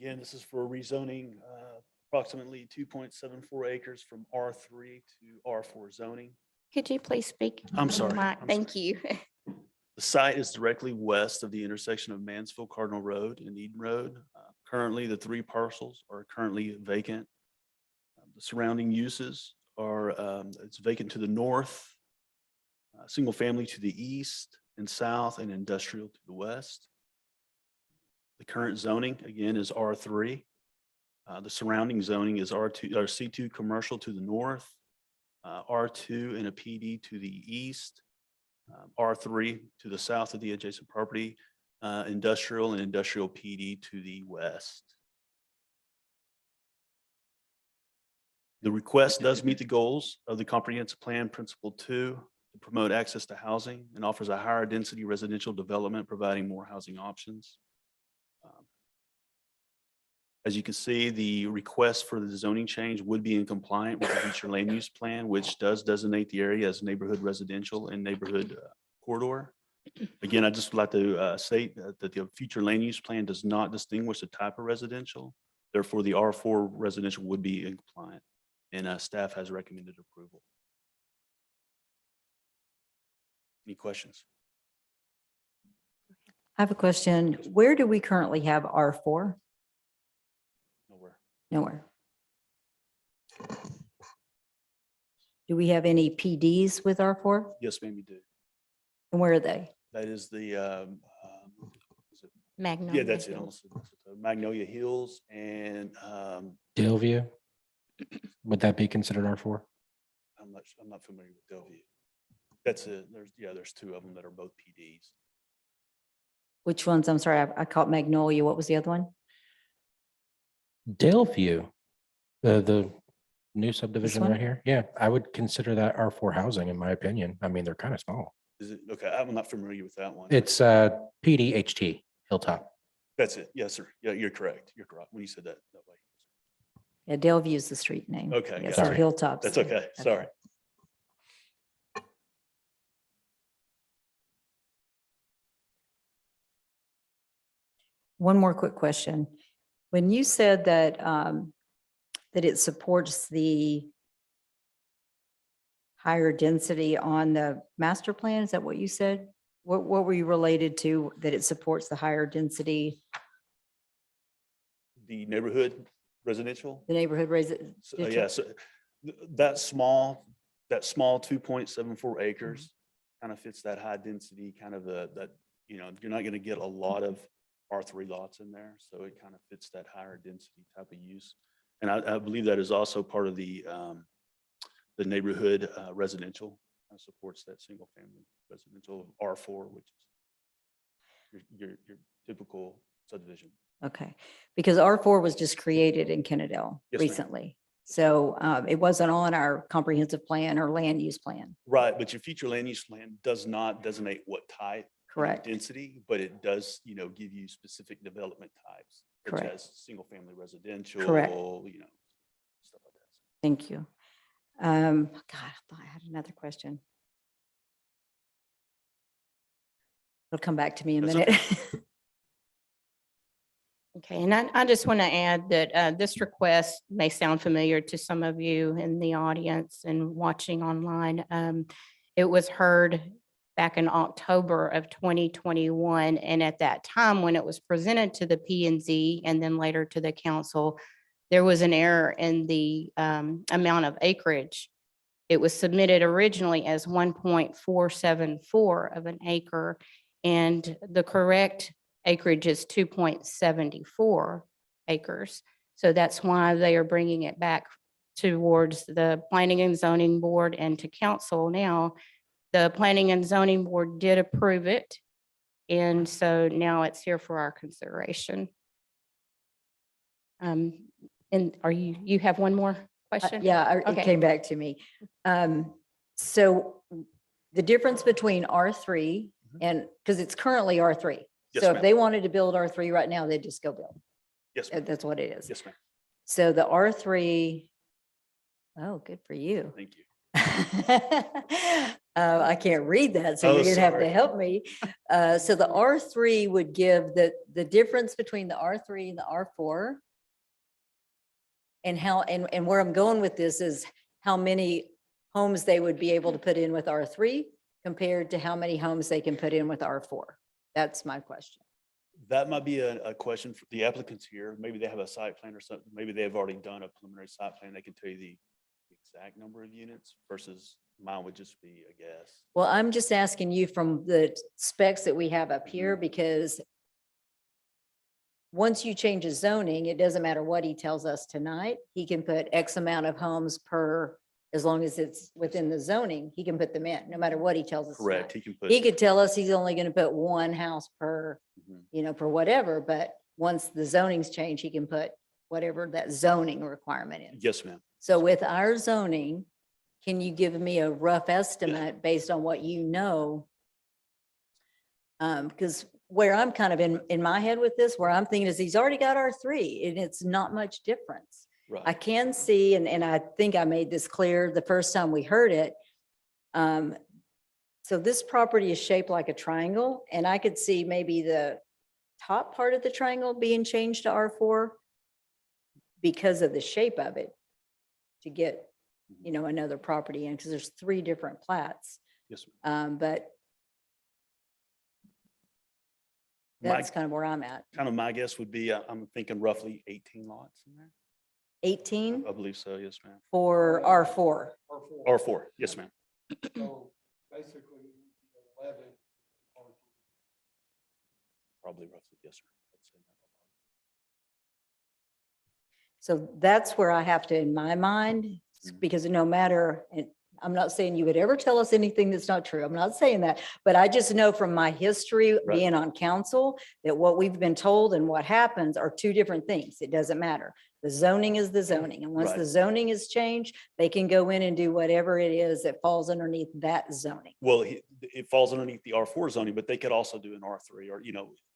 Again, this is for rezoning approximately 2.74 acres from R3 to R4 zoning. Could you please speak? I'm into the sorry, mic? I'm Thank sorry. you. The site is directly west of the intersection of Mansfield Cardinal Road and Eden Road. Currently, the 3 parcels are currently vacant. The surrounding uses are, it's vacant to the north, single family to the east and south, and industrial to the west. The current zoning, again, is R3. The surrounding zoning is R2 or C2 commercial to the north, R2 and a PD to the east, R3 to the south of the adjacent property, industrial and industrial PD to the west. The request does meet the goals of the comprehensive plan principle 2 to promote access to housing and offers a higher density residential development, providing more housing options. As you can see, the request for the zoning change would be in compliant with the future land use plan, which does designate the area as neighborhood residential and neighborhood corridor. Again, I just would like to state that the future land use plan does not distinguish the type of residential. Therefore, the R4 residential would be in compliant, and staff has recommended approval. Any questions? I have a question. Where do we currently have R4? Nowhere. Nowhere. Do we have any PDs with R4? Yes, ma'am, you do. And where are they? That is the, is it- Magnolia yeah, that's it. Hills. Almost Magnolia Hills and Dillview, would that be considered R4? I'm not familiar with Delview. That's it. There's 2 of them that are both PDs. Which ones? I'm sorry, I caught Magnolia. What was the other one? Dillview, the new subdivision one? right here. Yeah, I would consider that R4 housing, in my opinion. I mean, they're kind of small. Is it? Okay, I'm not familiar with that one. It's PDHT Hilltop. That's it. Yes, sir. Yeah, you're correct. You're correct. When you said that way. Yeah, Delview is the street name. Okay, Yeah, yeah. so Sorry. Hilltops. That's okay. Sorry. One more quick question. When you said that, that it supports the higher density on the master plan, is that what you said? What were you related to, that it supports the higher density, The neighborhood residential. the neighborhood raise? So, yeah, so that small 2.74 acres kind of fits that high density, kind of that, you're not going to get a lot of R3 lots in there. So it kind of fits that higher density type of use. And I believe that is also part of the neighborhood residential, supports that single family residential R4, which is your typical subdivision. Okay, because R4 was just created in Kennedale Yes, ma'am. recently. So it wasn't on our comprehensive plan or land use plan. Right, but your future land use plan does not designate what type. Correct. Density, but it does, give you specific development types. Such Correct. as single family residential. Correct. Stuff like that. Thank you. God, I thought I had another question. It'll come back to me in a That's minute. Okay, and I just want to add that this request may sound familiar to some of you in the audience and watching online. It was heard back in October of 2021. And at that time, when it was presented to the P and Z and then later to the council, there was an error in the amount of acreage. It was submitted originally as 1.474 of an acre, and the correct acreage is 2.74 acres. So that's why they are bringing it back towards the Planning and Zoning Board and to council now. The Planning and Zoning Board did approve it, and so now it's here for our consideration. And you have one more question? Yeah, it Okay. came back to me. So the difference between R3 and, because it's currently R3. Yes, So if ma'am. they wanted to build R3 right now, they'd just go build. Yes, ma'am. That's what it is. Yes, ma'am. So the R3, oh, good for you. Thank you. I can't read that, so Oh, you're gonna have to sorry. help me. So the R3 would give the difference between the R3 and the R4. And how, and where I'm going with this is how many homes they would be able to put in with R3 compared to how many homes they can put in with R4. That's my question. That might be a question for the applicants here. Maybe they have a site plan or something. Maybe they've already done a preliminary site plan. They can tell you the exact number of units versus mine would just be a guess. Well, I'm just asking you from the specs that we have up here, because once you change his zoning, it doesn't matter what he tells us tonight. He can put X amount of homes per, as long as it's within the zoning, he can put them in, no matter what he tells us Correct. tonight. He can put. He could tell us he's only gonna put one house per, Mhm. per whatever, but once the zonings change, he can put whatever that zoning requirement is. Yes, ma'am. So with our zoning, can you give me a rough estimate based on what you know? Because where I'm kind of in my head with this, where I'm thinking is he's already got R3 and it's not much difference. I Right. can see, and I think I made this clear the first time we heard it. So this property is shaped like a triangle, and I could see maybe the top part of the triangle being changed to R4 because of the shape of it, to get, another property in, because there's 3 different plats. Yes, ma'am. But that's kind of where I'm at. Kind of my guess would be, I'm thinking roughly 18 lots in there. 18 I believe so. Yes, ma'am. for R4. Or 4. Yes, ma'am. So basically 11. Probably roughly. Yes, sir. I'd say that. So that's where I have to, in my mind, because no matter, and I'm not saying you would ever tell us anything that's not true. I'm not saying that, but I just know from my history Right. being on council that what we've been told and what happens are 2 different things. It doesn't matter. The zoning is the zoning. And once the Right. zoning is changed, they can go in and do whatever it is that falls underneath that zoning. Well, it falls underneath the R4 zoning, but they could also do an R3 or,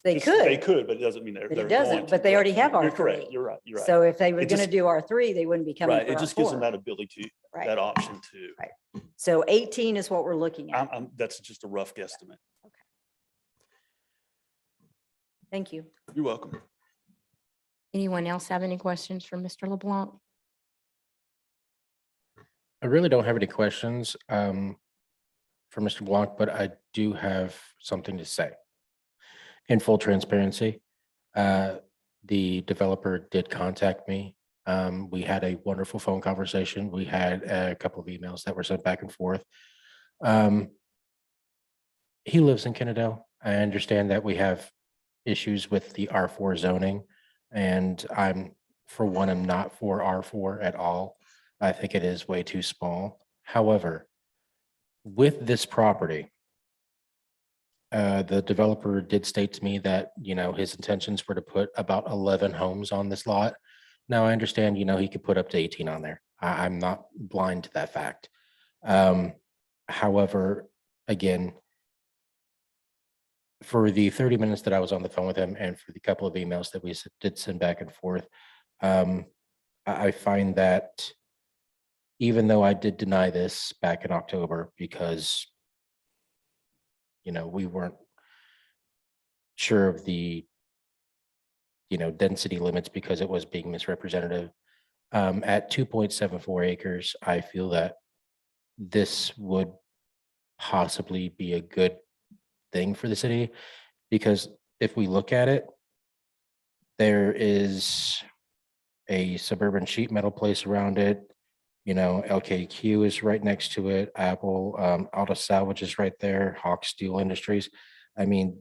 They They could, could, but it doesn't mean they're. but they're it going doesn't, to. but they already have You're R3. correct. You're right. You're right. So if they were It going to just- do R3, they wouldn't be coming Right. for It just gives them R4. that ability to, Right. that option to. Right. So 18 is what we're looking at. That's just a rough guesstimate. Thank you. You're welcome. Anyone else have any questions for Mr. LeBlanc? I really don't have any questions for Mr. Blanc, but I do have something to say. In full transparency, the developer did contact me. We had a wonderful phone conversation. We had a couple of emails that were sent back and forth. He lives in Kennedale. I understand that we have issues with the R4 zoning, and for one, I'm not for R4 at all. I think it is way too small. However, with this property, the developer did state to me that, his intentions were to put about 11 homes on this lot. Now, I understand, he could put up to 18 on there. I'm not blind to that fact. However, again, for the 30 minutes that I was on the phone with him and for the couple of emails that we did send back and forth, I find that even though I did deny this back in October because, we weren't sure of the, density limits because it was being misrepresentative. At 2.74 acres, I feel that this would possibly be a good thing for the city. Because if we look at it, there is a suburban sheet metal place around it. You know, LKQ is right next to it. Apple, Auto Salvage is right there. Hawk Steel Industries. I mean,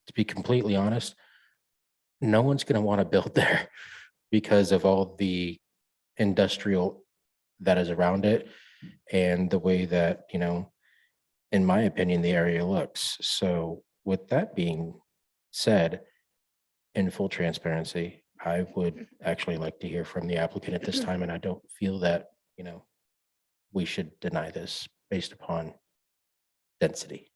to be completely honest, no one's going to want to build there because of all the industrial that is around it and the way that, you know, in my opinion, the area looks. So with that being said, in full transparency, I would actually like to hear from the applicant at this time, and I don't feel that, you know, we should deny this based upon density.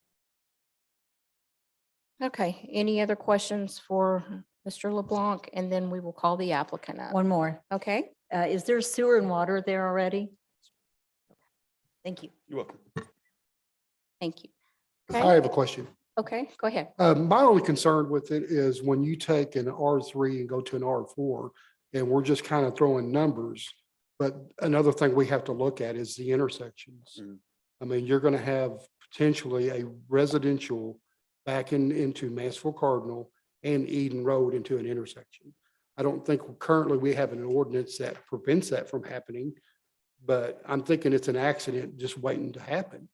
Okay, any other questions for Mr. LeBlanc? And then we will call the applicant up. One more. Okay, Is there sewer and water there already? Thank you. You're welcome. thank you. I Okay, have a question. okay, go ahead. My only concern with it is when you take an R3 and go to an R4, and we're just kind of throwing numbers. But another thing we have to look at is the intersections. Mm. I mean, you're going to have potentially a residential back into Mansfield Cardinal and Eden Road into an intersection. I don't think currently we have an ordinance that prevents that from happening, but I'm thinking it's an accident just waiting to happen.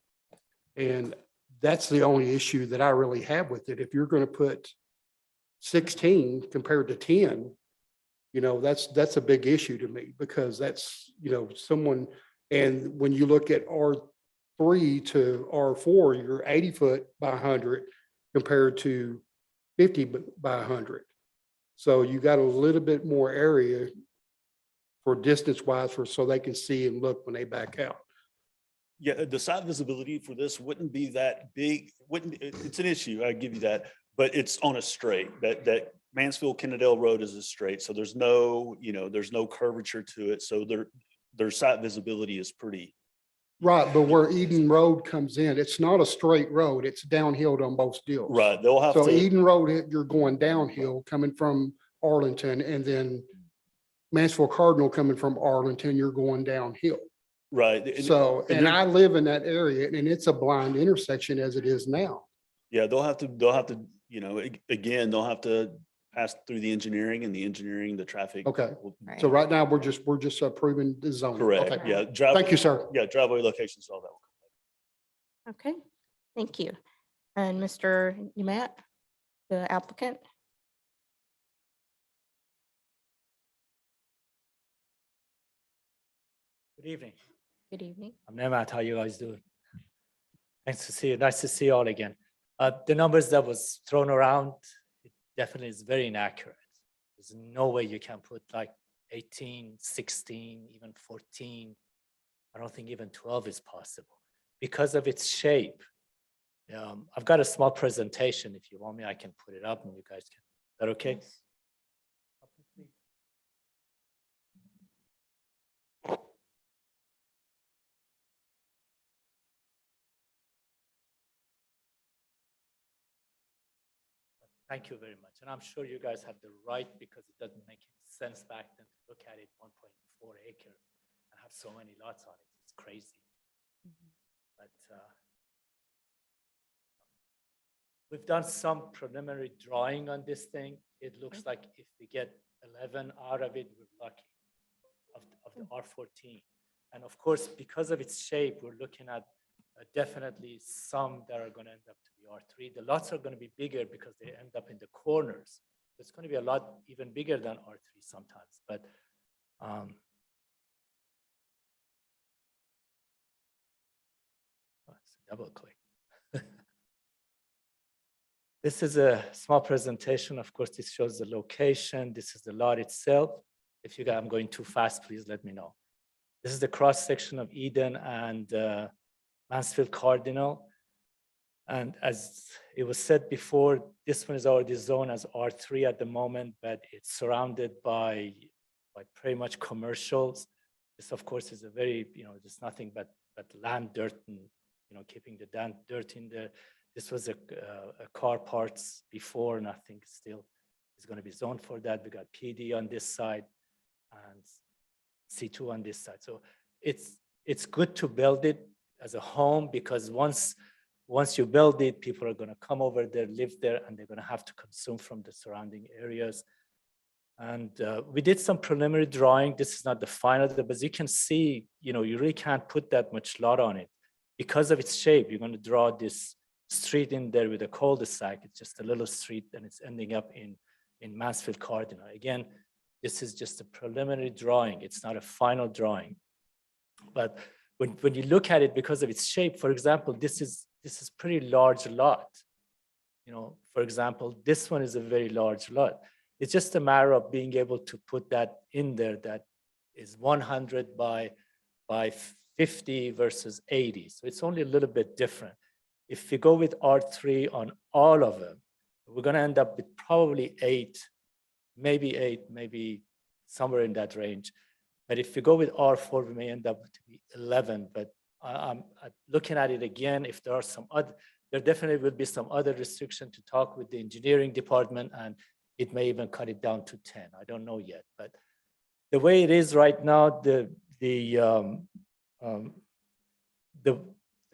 And that's the only issue that I really have with it. If you're going to put 16 compared to 10, you know, that's a big issue to me because that's, you know, someone, and when you look at R3 to R4, you're 80 foot by 100 compared to 50 by 100. So you got a little bit more area for distance wise so they can see and look when they back out. Yeah, the side visibility for this wouldn't be that big, it's an issue, I give you that, but it's on a straight, that Mansfield Kennedale Road is a straight, so there's no, you know, there's no curvature to it, so their side visibility is pretty. Right, but where Eden Road comes in, it's not a straight road, it's downhill on both deals. Right, they'll have So to, Eden Road, you're going downhill coming from Arlington, and then Mansfield Cardinal coming from Arlington, you're going downhill. right. So, and they're- I live in that area and it's a blind intersection as it is now. Yeah, they'll have to, you know, again, they'll have to pass through the engineering and the traffic. Okay. will- So right now, we're just approving the zone. Correct, Okay. yeah. Thank you, sir. Yeah, driveway locations, all that. Okay, thank you. And Mr. Umat, the applicant? Good evening. Good evening. I'm Nemat. How you guys doing? Nice to see you. Nice to see you all again. The numbers that was thrown around, it definitely is very inaccurate. There's no way you can put like 18, 16, even 14. I don't think even 12 is possible because of its shape. I've got a small presentation. If you want me, I can put it up and you guys can. Is that okay? Thank you very much. And I'm sure you guys have the right because it doesn't make any sense back then to look at it 1.4 acre and have so many lots on it. It's crazy. But we've done some preliminary drawing on this thing. It looks like if we get 11 out of it, we're lucky of the R14. And of course, because of its shape, we're looking at definitely some that are going to end up to be R3. The lots are going to be bigger because they end up in the corners. It's going to be a lot even bigger than R3 sometimes. But double click. This is a small presentation. Of course, this shows the location. This is the lot itself. If you guys, I'm going too fast, please let me know. This is the cross section of Eden and Mansfield Cardinal. And as it was said before, this one is already zoned as R3 at the moment, but it's surrounded by pretty much commercials. This, of course, is a very, there's nothing but land, dirt, and, keeping the dirt in there. This was a car parts before, and I think still is going to be zoned for that. We got PD on this side and C2 on this side. So it's good to build it. as a home, because once you build it, people are gonna come over there, live there, and they're gonna have to consume from the surrounding areas. And we did some preliminary drawing. This is not the final, but as you can see, you really can't put that much lot on it. Because of its shape, you're gonna draw this street in there with a cul-de-sac. It's just a little street and it's ending up in Mansfield Cardinal. Again, this is just a preliminary drawing. It's not a final drawing. But when you look at it, because of its shape, for example, this is pretty large lot. For example, this one is a very large lot. It's just a matter of being able to put that in there that is 100 by 50 versus 80. So it's only a little bit different. If we go with R3 on all of them, we're going to end up with probably 8, maybe somewhere in that range. But if we go with R4, we may end up to be 11. But I'm looking at it again. If there are some other, there definitely will be some other restriction to talk with the engineering department, and it may even cut it down to 10. I don't know yet. But the way it is right now, the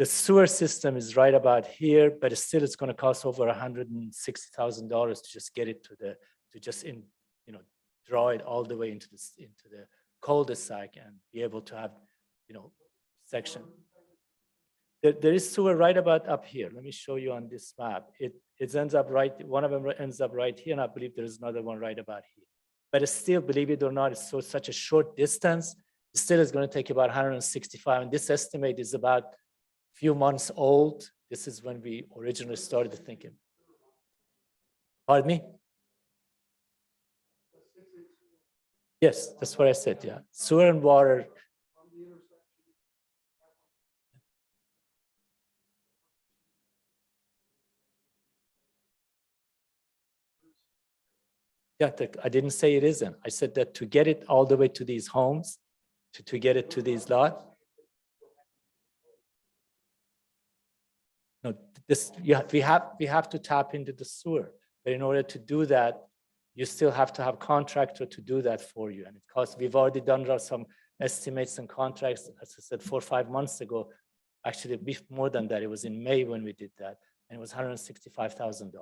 sewer system is right about here, but still it's going to cost over $160,000 to just get it draw it all the way into the cul-de-sac and be able to have, section. There is sewer right about up here. Let me show you on this map. It ends up right, one of them ends up right here, and I believe there is another one right about here. But it's still, believe it or not, it's such a short distance. It still is going to take about 165, and this estimate is about a few months old. This is when we originally started thinking. Pardon me? Yes, that's what I said, yeah. Sewer and water. Yeah, I didn't say it isn't. I said that to get it all the way to these homes, to get it to these lots. No, we have to tap into the sewer. But in order to do that, you still have to have contractor to do that for you. And it costs, we've already done some estimates and contracts, as I said, 4 or 5 months ago. Actually, a bit more than that. It was in May when we did that. And it was $165,000.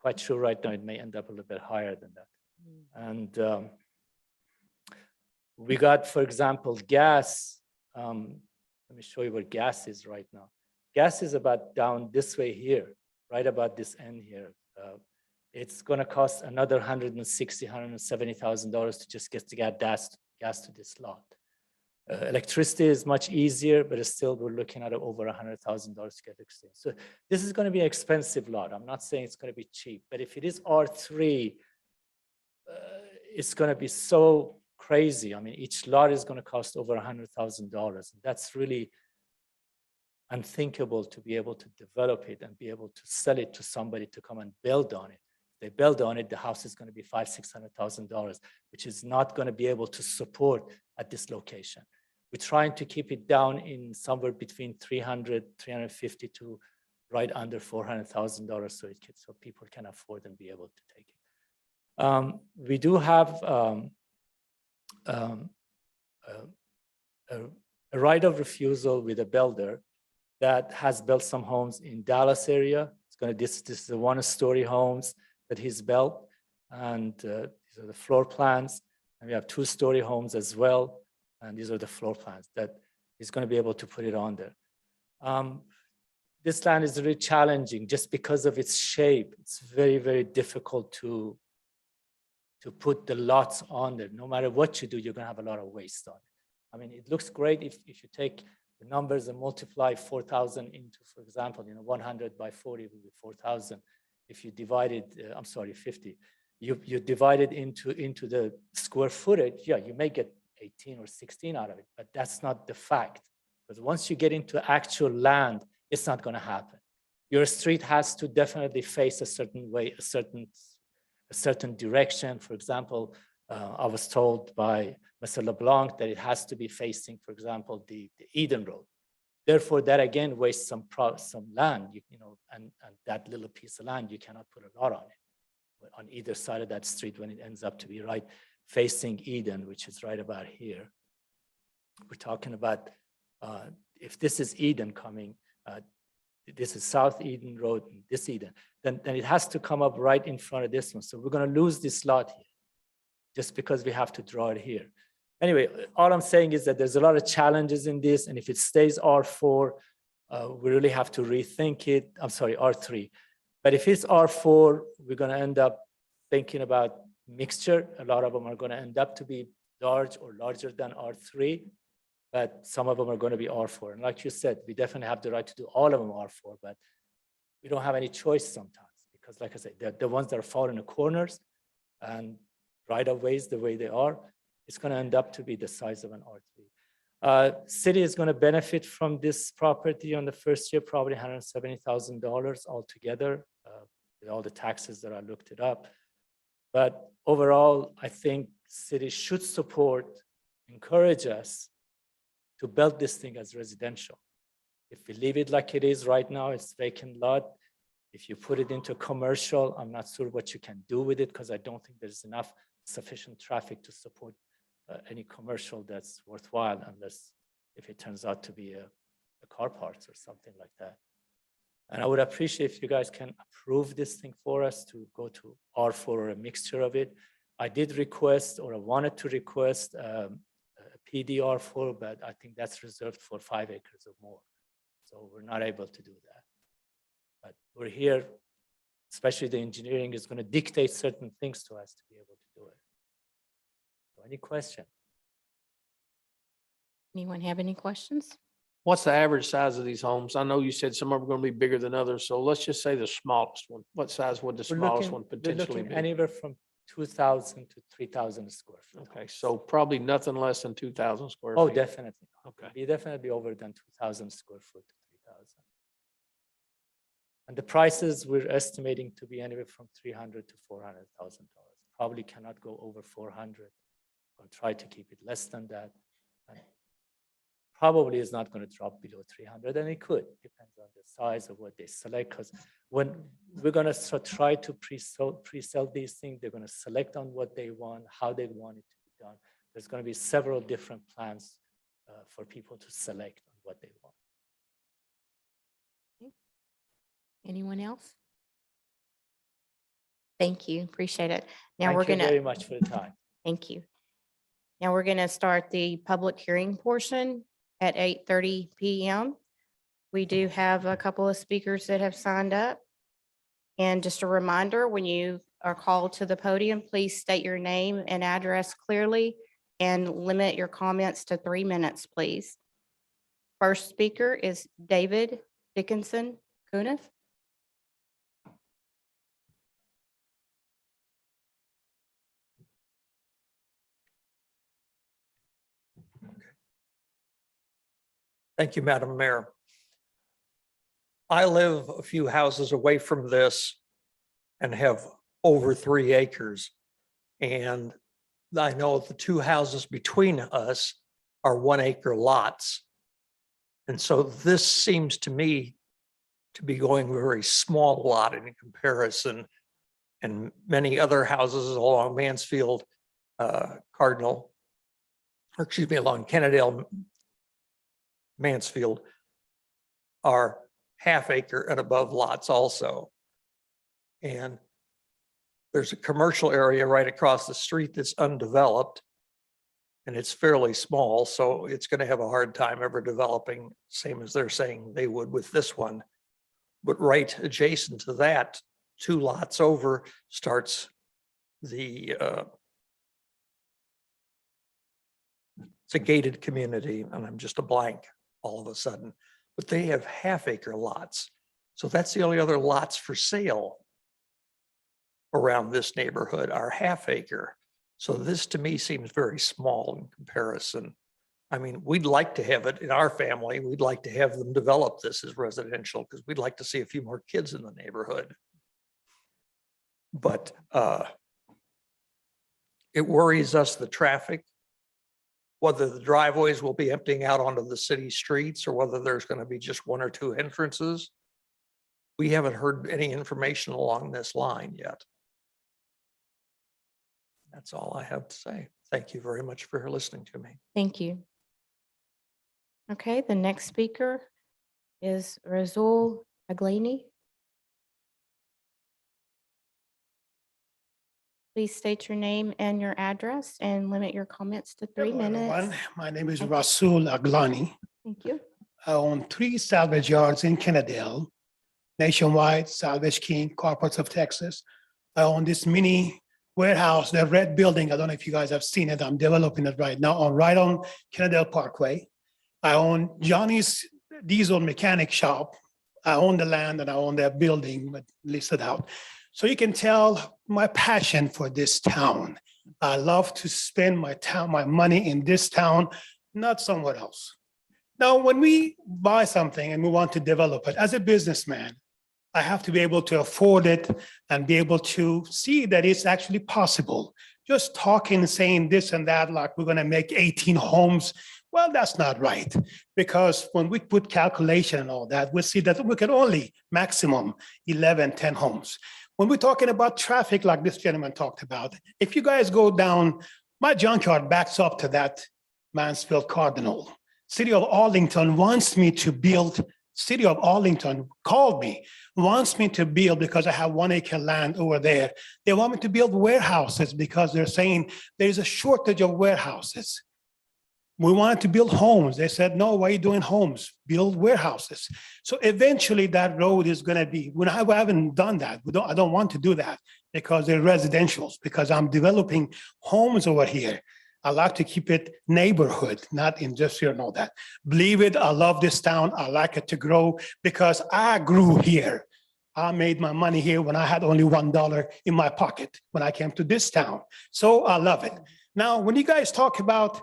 Quite sure right now it may end up a little bit higher than that. And we got, for example, gas. Let me show you where gas is right now. Gas is about down this way here, right about this end here. It's going to cost another $160,000, $170,000 to just get the gas to this lot. Electricity is much easier, but it's still, we're looking at over $100,000 to get electricity. So this is going to be an expensive lot. I'm not saying it's going to be cheap, but if it is R3, it's going to be so crazy. I mean, each lot is going to cost over $100,000. That's really unthinkable to be able to develop it and be able to sell it to somebody to come and build on it. If they build on it, the house is going to be $500,000, $600,000, which is not going to be able to support at this location. We're trying to keep it down in somewhere between 300, 350 to right under $400,000 so people can afford and be able to take it. We do have a right of refusal with a builder that has built some homes in Dallas area. It's going to this is the 1-story homes that he's built, and these are the floor plans. And we have 2-story homes as well, and these are the floor plans that he's going to be able to put it on there. This land is really challenging just because of its shape. It's very, very difficult to put the lots on there. No matter what you do, you're going to have a lot of waste on it. I mean, it looks great if you take the numbers and multiply 4,000 into, for example, 100 by 40 will be 4,000. If you divide it, 50. You divide it into the square footage, yeah, you may get 18 or 16 out of it, but that's not the fact. Because once you get into actual land, it's not going to happen. Your street has to definitely face a certain way, a certain direction. For example, I was told by Mr. LeBlanc that it has to be facing, for example, the Eden Road. Therefore, that again wastes some land, and that little piece of land, you cannot put a lot on it, on either side of that street when it ends up to be right facing Eden, which is right about here. We're talking about if this is Eden coming, this is South Eden Road, and this Eden, then it has to come up right in front of this one. So we're going to lose this lot here just because we have to draw it here. Anyway, all I'm saying is that there's a lot of challenges in this, and if it stays R4, we really have to rethink it. I'm sorry, R3. But if it's R4, we're going to end up thinking about mixture. A lot of them are going to end up to be large or larger than R3, but some of them are going to be R4. And like you said, we definitely have the right to do all of them R4, but we don't have any choice sometimes because, like I said, the ones that are far in the corners and right-of-ways the way they are, it's going to end up to be the size of an R3. City is going to benefit from this property on the first year, probably $170,000 altogether, with all the taxes that I looked it up. But overall, I think city should support, encourage us to build this thing as residential. If we leave it like it is right now, it's vacant lot. If you put it into commercial, I'm not sure what you can do with it because I don't think there's enough sufficient traffic to support any commercial that's worthwhile, unless if it turns out to be a car parts or something like that. And I would appreciate if you guys can approve this thing for us to go to R4 or a mixture of it. I did request, or I wanted to request a PDR4, but I think that's reserved for 5 acres or more. So we're not able to do that. But we're here, especially the engineering is going to dictate certain things to us to be able to do it. So any question? Anyone have any questions? What's the average size of these homes? I know you said some of them are going to be bigger than others, so let's just say the smallest one. What size would the smallest one We're potentially looking be? anywhere from 2,000 to 3,000 square feet. Okay, so probably nothing less than 2,000 square feet. Oh, definitely. Okay. Be definitely over than 2,000 square foot to 3,000. And the prices we're estimating to be anywhere from $300,000 to $400,000. Probably cannot go over 400. Or try to keep it less than that. And probably is not going to drop below 300, and it could, depends on the size of what they select. Because when we're going to try to pre-sell these things, they're going to select on what they want, how they want it to be done. There's going to be several different plans for people to select on what they want. Anyone else? Thank you. Appreciate it. Now Thank we're you going very to, much for the time. thank you. Now we're going to start the public hearing portion at 8:30 p.m. We do have a couple of speakers that have signed up. And just a reminder, when you are called to the podium, please state your name and address clearly and limit your comments to 3 minutes, please. First speaker is David Dickinson Cuniff. Thank you, Madam Mayor. I live a few houses away from this and have over 3 acres. And I know the 2 houses between us are 1 acre lots. And so this seems to me to be going a very small lot in comparison. And many other houses along Mansfield, Cardinal, or excuse me, along Kennedale, Mansfield are half acre and above lots also. And there's a commercial area right across the street that's undeveloped. And it's fairly small, so it's going to have a hard time ever developing, same as they're saying they would with this one. But right adjacent to that, 2 lots over starts the it's a gated community, and I'm just a blank all of a sudden, but they have half acre lots. So that's the only other lots for sale around this neighborhood are half acre. So this to me seems very small in comparison. I mean, we'd like to have it in our family. We'd like to have them develop this as residential because we'd like to see a few more kids in the neighborhood. But it worries us, the traffic, whether the driveways will be emptying out onto the city streets or whether there's going to be just 1 or 2 entrances. We haven't heard any information along this line yet. That's all I have to say. Thank you very much for listening to me. Thank you. Okay, the next speaker is Razul Aglini. Please state your name and your address and limit your comments to 3 Hello, minutes. everyone. My name is Thank- Rasul Aglani. Thank you. I own 3 salvage yards in Kennedale, Nationwide, Salvage King, Corporates of Texas. I own this mini warehouse, the red building. I don't know if you guys have seen it. I'm developing it right now right on Kennedale Parkway. I own Johnny's Diesel Mechanic Shop. I own the land and I own that building, but listed out. So you can tell my passion for this town. I love to spend my money in this town, not somewhere else. Now, when we buy something and we want to develop it, as a businessman, I have to be able to afford it and be able to see that it's actually possible. Just talking, saying this and that, like we're gonna make 18 homes, well, that's not right. Because when we put calculation and all that, we see that we can only maximum 11, 10 homes. When we're talking about traffic, like this gentleman talked about, if you guys go down, my junkyard backs up to that Mansfield Cardinal. City of Arlington wants me to build, City of Arlington called me, wants me to build because I have 1 acre land over there. They want me to build warehouses because they're saying there's a shortage of warehouses. We wanted to build homes. They said, no, why are you doing homes? Build warehouses. So eventually that road is going to be, when I haven't done that, I don't want to do that because they're residentials, because I'm developing homes over here. I like to keep it neighborhood, not industrial and all that. Believe it, I love this town. I like it to grow because I grew here. I made my money here when I had only $1 in my pocket when I came to this town. So I love it. Now, when you guys talk about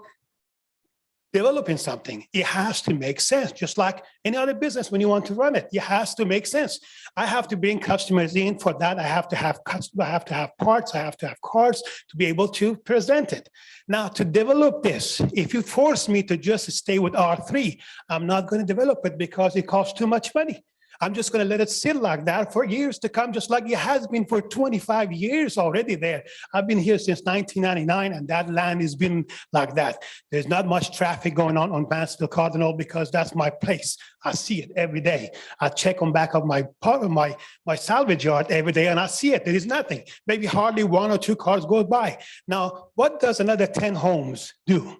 developing something, it has to make sense. Just like any other business, when you want to run it, it has to make sense. I have to bring customers in. For that, I have to have parts, I have to have cards to be able to present it. Now, to develop this, if you force me to just stay with R3, I'm not going to develop it because it costs too much money. I'm just going to let it sit like that for years to come, just like it has been for 25 years already there. I've been here since 1999, and that land has been like that. There's not much traffic going on Mansfield Cardinal because that's my place. I see it every day. I check on back of my salvage yard every day, and I see it. There is nothing. Maybe hardly 1 or 2 cars go by. Now, what does another 10 homes do?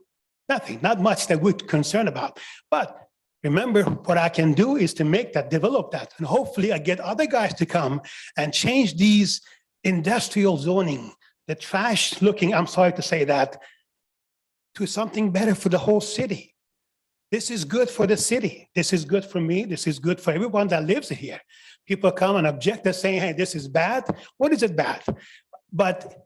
Nothing, not much that we're concerned about. But remember, what I can do is to make that, develop that, and hopefully I get other guys to come and change these industrial zoning, the trash looking, I'm sorry to say that, to something better for the whole city. This is good for the city. This is good for me. This is good for everyone that lives here. People come and object, they're saying, hey, this is bad. What is it bad? But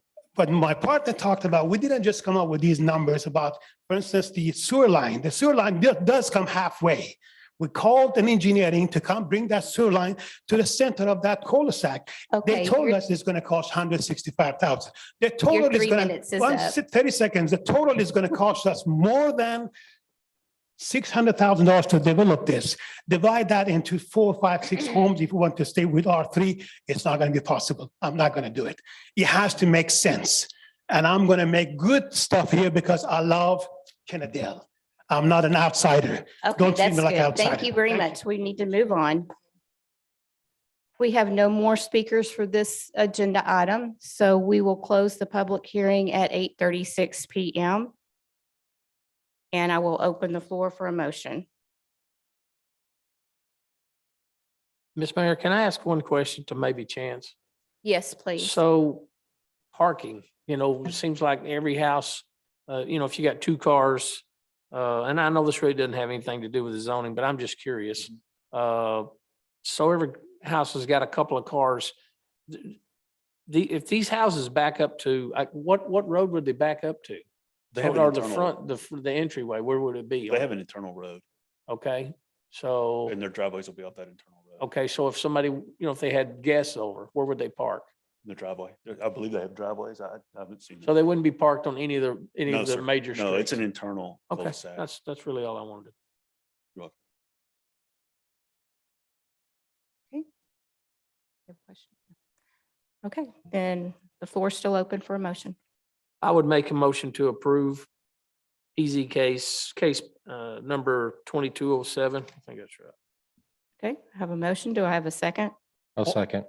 my partner talked about, we didn't just come up with these numbers about, for instance, the sewer line. The sewer line does come halfway. We called an engineering to come bring that sewer line to the center of that cul-de-sac. Okay, They told your- us it's going to cost $165,000. The Your total is 3 going minutes is to, up. 30 seconds, the total is going to cost us more than $600,000 to develop this. Divide that into 4, 5, 6 homes. If we want to stay with R3, it's not going to be possible. I'm not going to do it. It has to make sense. And I'm going to make good stuff here because I love Kennedale. I'm not an outsider. Okay, Don't treat that's me like good. outsider. Thank you very much. We need to move on. We have no more speakers for this agenda item, so we will close the public hearing at 8:36 PM. And I will open the floor for a motion. Ms. Mayor, can I ask one question to maybe Chance? Yes, please. So parking, it seems like every house, if you got 2 cars, and I know this really doesn't have anything to do with the zoning, but I'm just curious. So every house has got a couple of cars. If these houses back up to, what road would they back up to? They have an Or the internal, front, the entryway, where would it be? they have an internal road Okay, so, and their driveways will be off that internal road. okay, so if somebody, if they had guests over, where would they park? In the driveway. I believe they have driveways. I haven't seen. So they wouldn't be parked on any No, of the sir. major streets? No, it's an internal Okay, cul-de-sac. that's really all I wanted. You're welcome. Your question. Okay, then the floor is still open for a motion. I would make a motion to approve PZ case number 2207. I think that's right. Okay, I have a motion. Do I have a second? I'll second.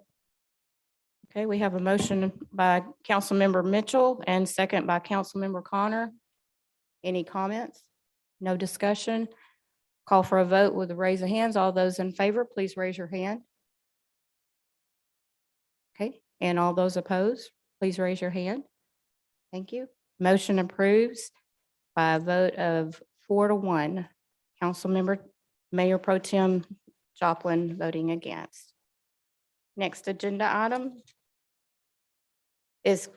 Okay, we have a motion by Councilmember Mitchell and second by Councilmember Connor. Any comments? No discussion? Call for a vote with a raise of hands. All those in favor, please raise your hand. Okay, and all those opposed, please raise your hand. Thank you. Motion approves by a vote of 4-1. Councilmember Mayor Pro Tem Joplin voting against. Next agenda item is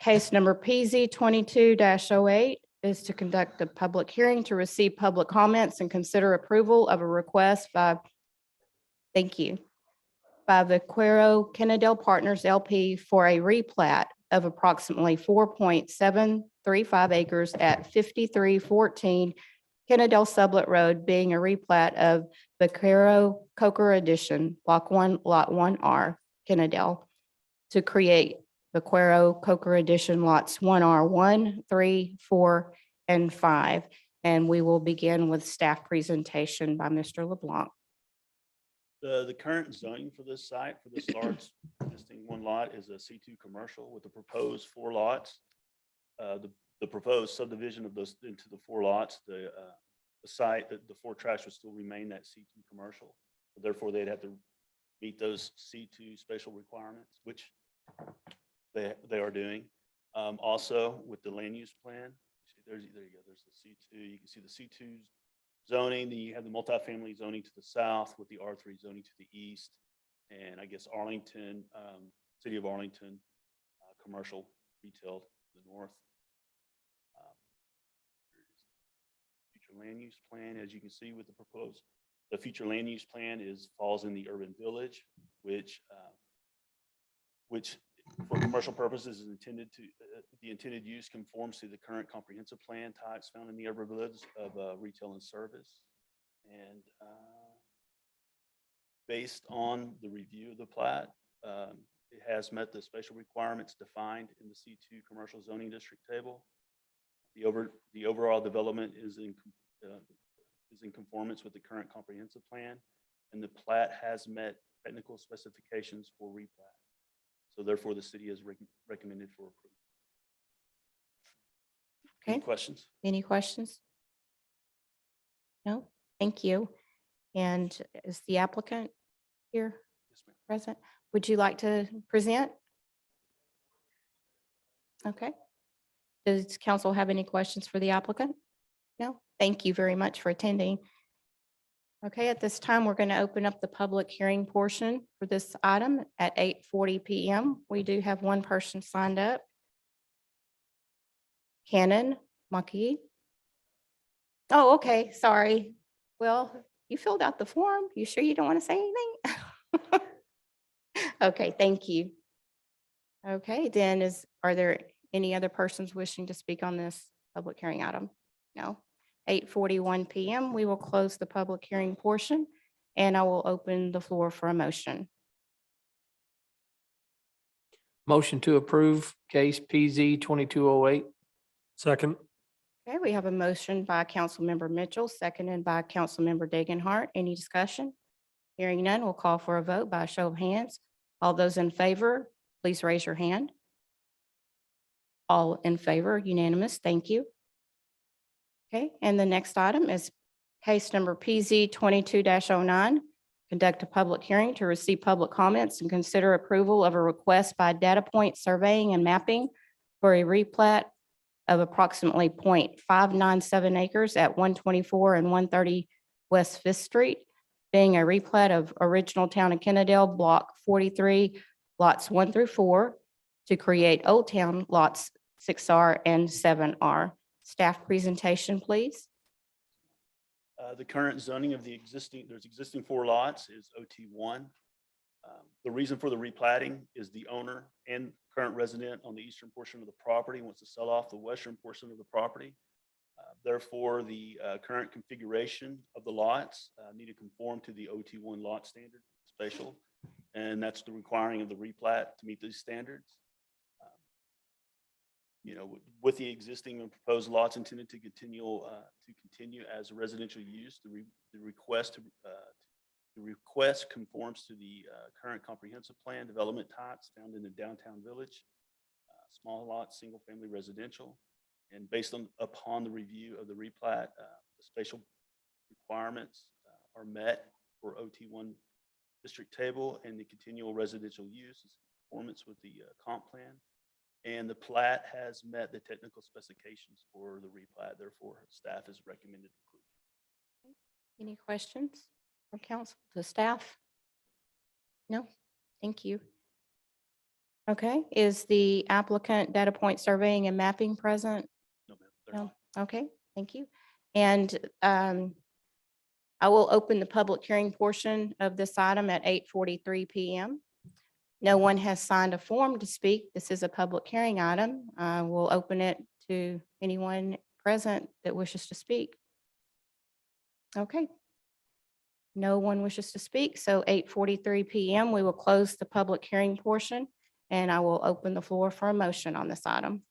case number PZ 22-08 is to conduct a public hearing to receive public comments and consider approval of a request by, thank you, by the Quero Kennedale Partners LP for a replat of approximately 4.735 acres at 5314 Kennedale Sublet Road, being a replat of the Quero Coker Addition, Block 1, Lot 1R, Kennedale, to create the Quero Coker Addition lots 1R, 1, 3, 4, and 5. And we will begin with staff presentation by Mr. LeBlanc. The current zoning for this site, for this large existing one lot, is a C2 commercial with the proposed 4 lots. The proposed subdivision of those into the 4 lots, the site, the 4 tracks would still remain that C2 commercial. Therefore, they'd have to meet those C2 special requirements, which they are doing. Also, with the land use plan, there you go, there's the C2. You can see the C2 zoning, then you have the multifamily zoning to the south with the R3 zoning to the east. And I guess Arlington, City of Arlington, commercial retail to the north. Future land use plan, as you can see with the proposed, the future land use plan falls in the urban village, which for commercial purposes is intended to, the intended use conforms to the current comprehensive plan types found in the urban village of retail and service. And based on the review of the plat, it has met the special requirements defined in the C2 commercial zoning district table. The overall development is in conformance with the current comprehensive plan, and the plat has met technical specifications for replat. So therefore, the city has recommended for approval. Any Okay, questions? any questions? No, thank you. And is the applicant here Yes, ma'am. present? Would you like to present? Okay. Does council have any questions for the applicant? No, thank you very much for attending. Okay, at this time, we're going to open up the public hearing portion for this item at 8:40 PM. We do have one person signed up. Cannon Maki. Oh, okay, sorry. Well, you filled out the form. You sure you don't want to say anything? Okay, thank you. Okay, then are there any other persons wishing to speak on this public hearing item? No. 8:41 PM, we will close the public hearing portion, and I will open the floor for a motion. Motion to approve case PZ 2208. Second. Okay, we have a motion by Councilmember Mitchell, seconded by Councilmember Dagenhart. Any discussion? Hearing none, we'll call for a vote by a show of hands. All those in favor, please raise your hand. All in favor, unanimous. Thank you. Okay, and the next item is case number PZ 22-09. Conduct a public hearing to receive public comments and consider approval of a request by Data Point Surveying and Mapping for a replat of approximately 0.597 acres at 124 and 130 West Fifth Street, being a replat of original Town of Kennedale, Block 43, lots 1 through 4, to create Old Town lots 6R and 7R. Staff presentation, please. The current zoning of there's existing 4 lots is OT1. The reason for the replatting is the owner and current resident on the eastern portion of the property wants to sell off the western portion of the property. Therefore, the current configuration of the lots need to conform to the OT1 lot standard spatial, and that's the requiring of the replat to meet these standards. with the existing and proposed lots intended to continue as a residential use, the request conforms to the current comprehensive plan development types found in the downtown village, small lots, single-family residential. And based upon the review of the replat, the spatial requirements are met for OT1 district table, and the continual residential use is in conformance with the comp plan. And the plat has met the technical specifications for the replat. Therefore, staff is recommended approval. Any questions from council to staff? No, thank you. Okay, is the applicant data point surveying and mapping present? No, ma'am, they're No, not. okay, thank you. And I will open the public hearing portion of this item at 8:43 PM. No one has signed a form to speak. This is a public hearing item. We'll open it to anyone present that wishes to speak. Okay. No one wishes to speak, so 8:43 PM, we will close the public hearing portion, and I will open the floor for a motion on this item.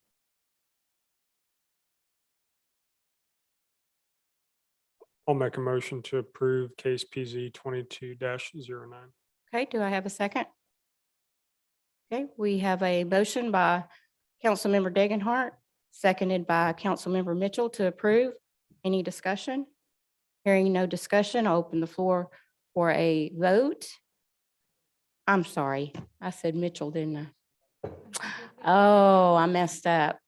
I'll make a motion to approve case PZ 22-09. Okay, do I have a second? Okay, we have a motion by Councilmember Degenhart, seconded by Councilmember Mitchell to approve. Any discussion? Hearing no discussion, I'll open the floor for a vote. I'm sorry, I said Mitchell, didn't I? Oh, I messed up.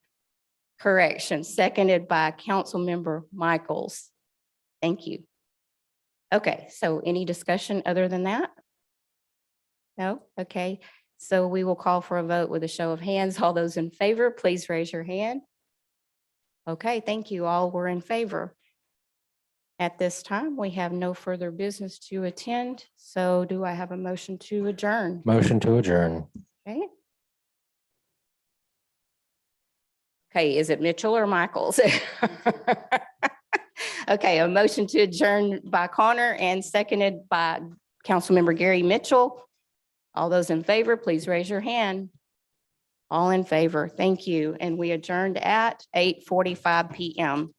Correction, seconded by Councilmember Michaels. Thank you. Okay, so any discussion other than that? No? Okay, so we will call for a vote with a show of hands. All those in favor, please raise your hand. Okay, thank you. All were in favor. At this time, we have no further business to attend. So do I have a motion to adjourn? Motion to adjourn. Okay. Okay, is it Mitchell or Michaels? Okay, a motion to adjourn by Connor and seconded by Councilmember Gary Mitchell. All those in favor, please raise your hand. All in favor, thank you. And we adjourned at 8:45 PM.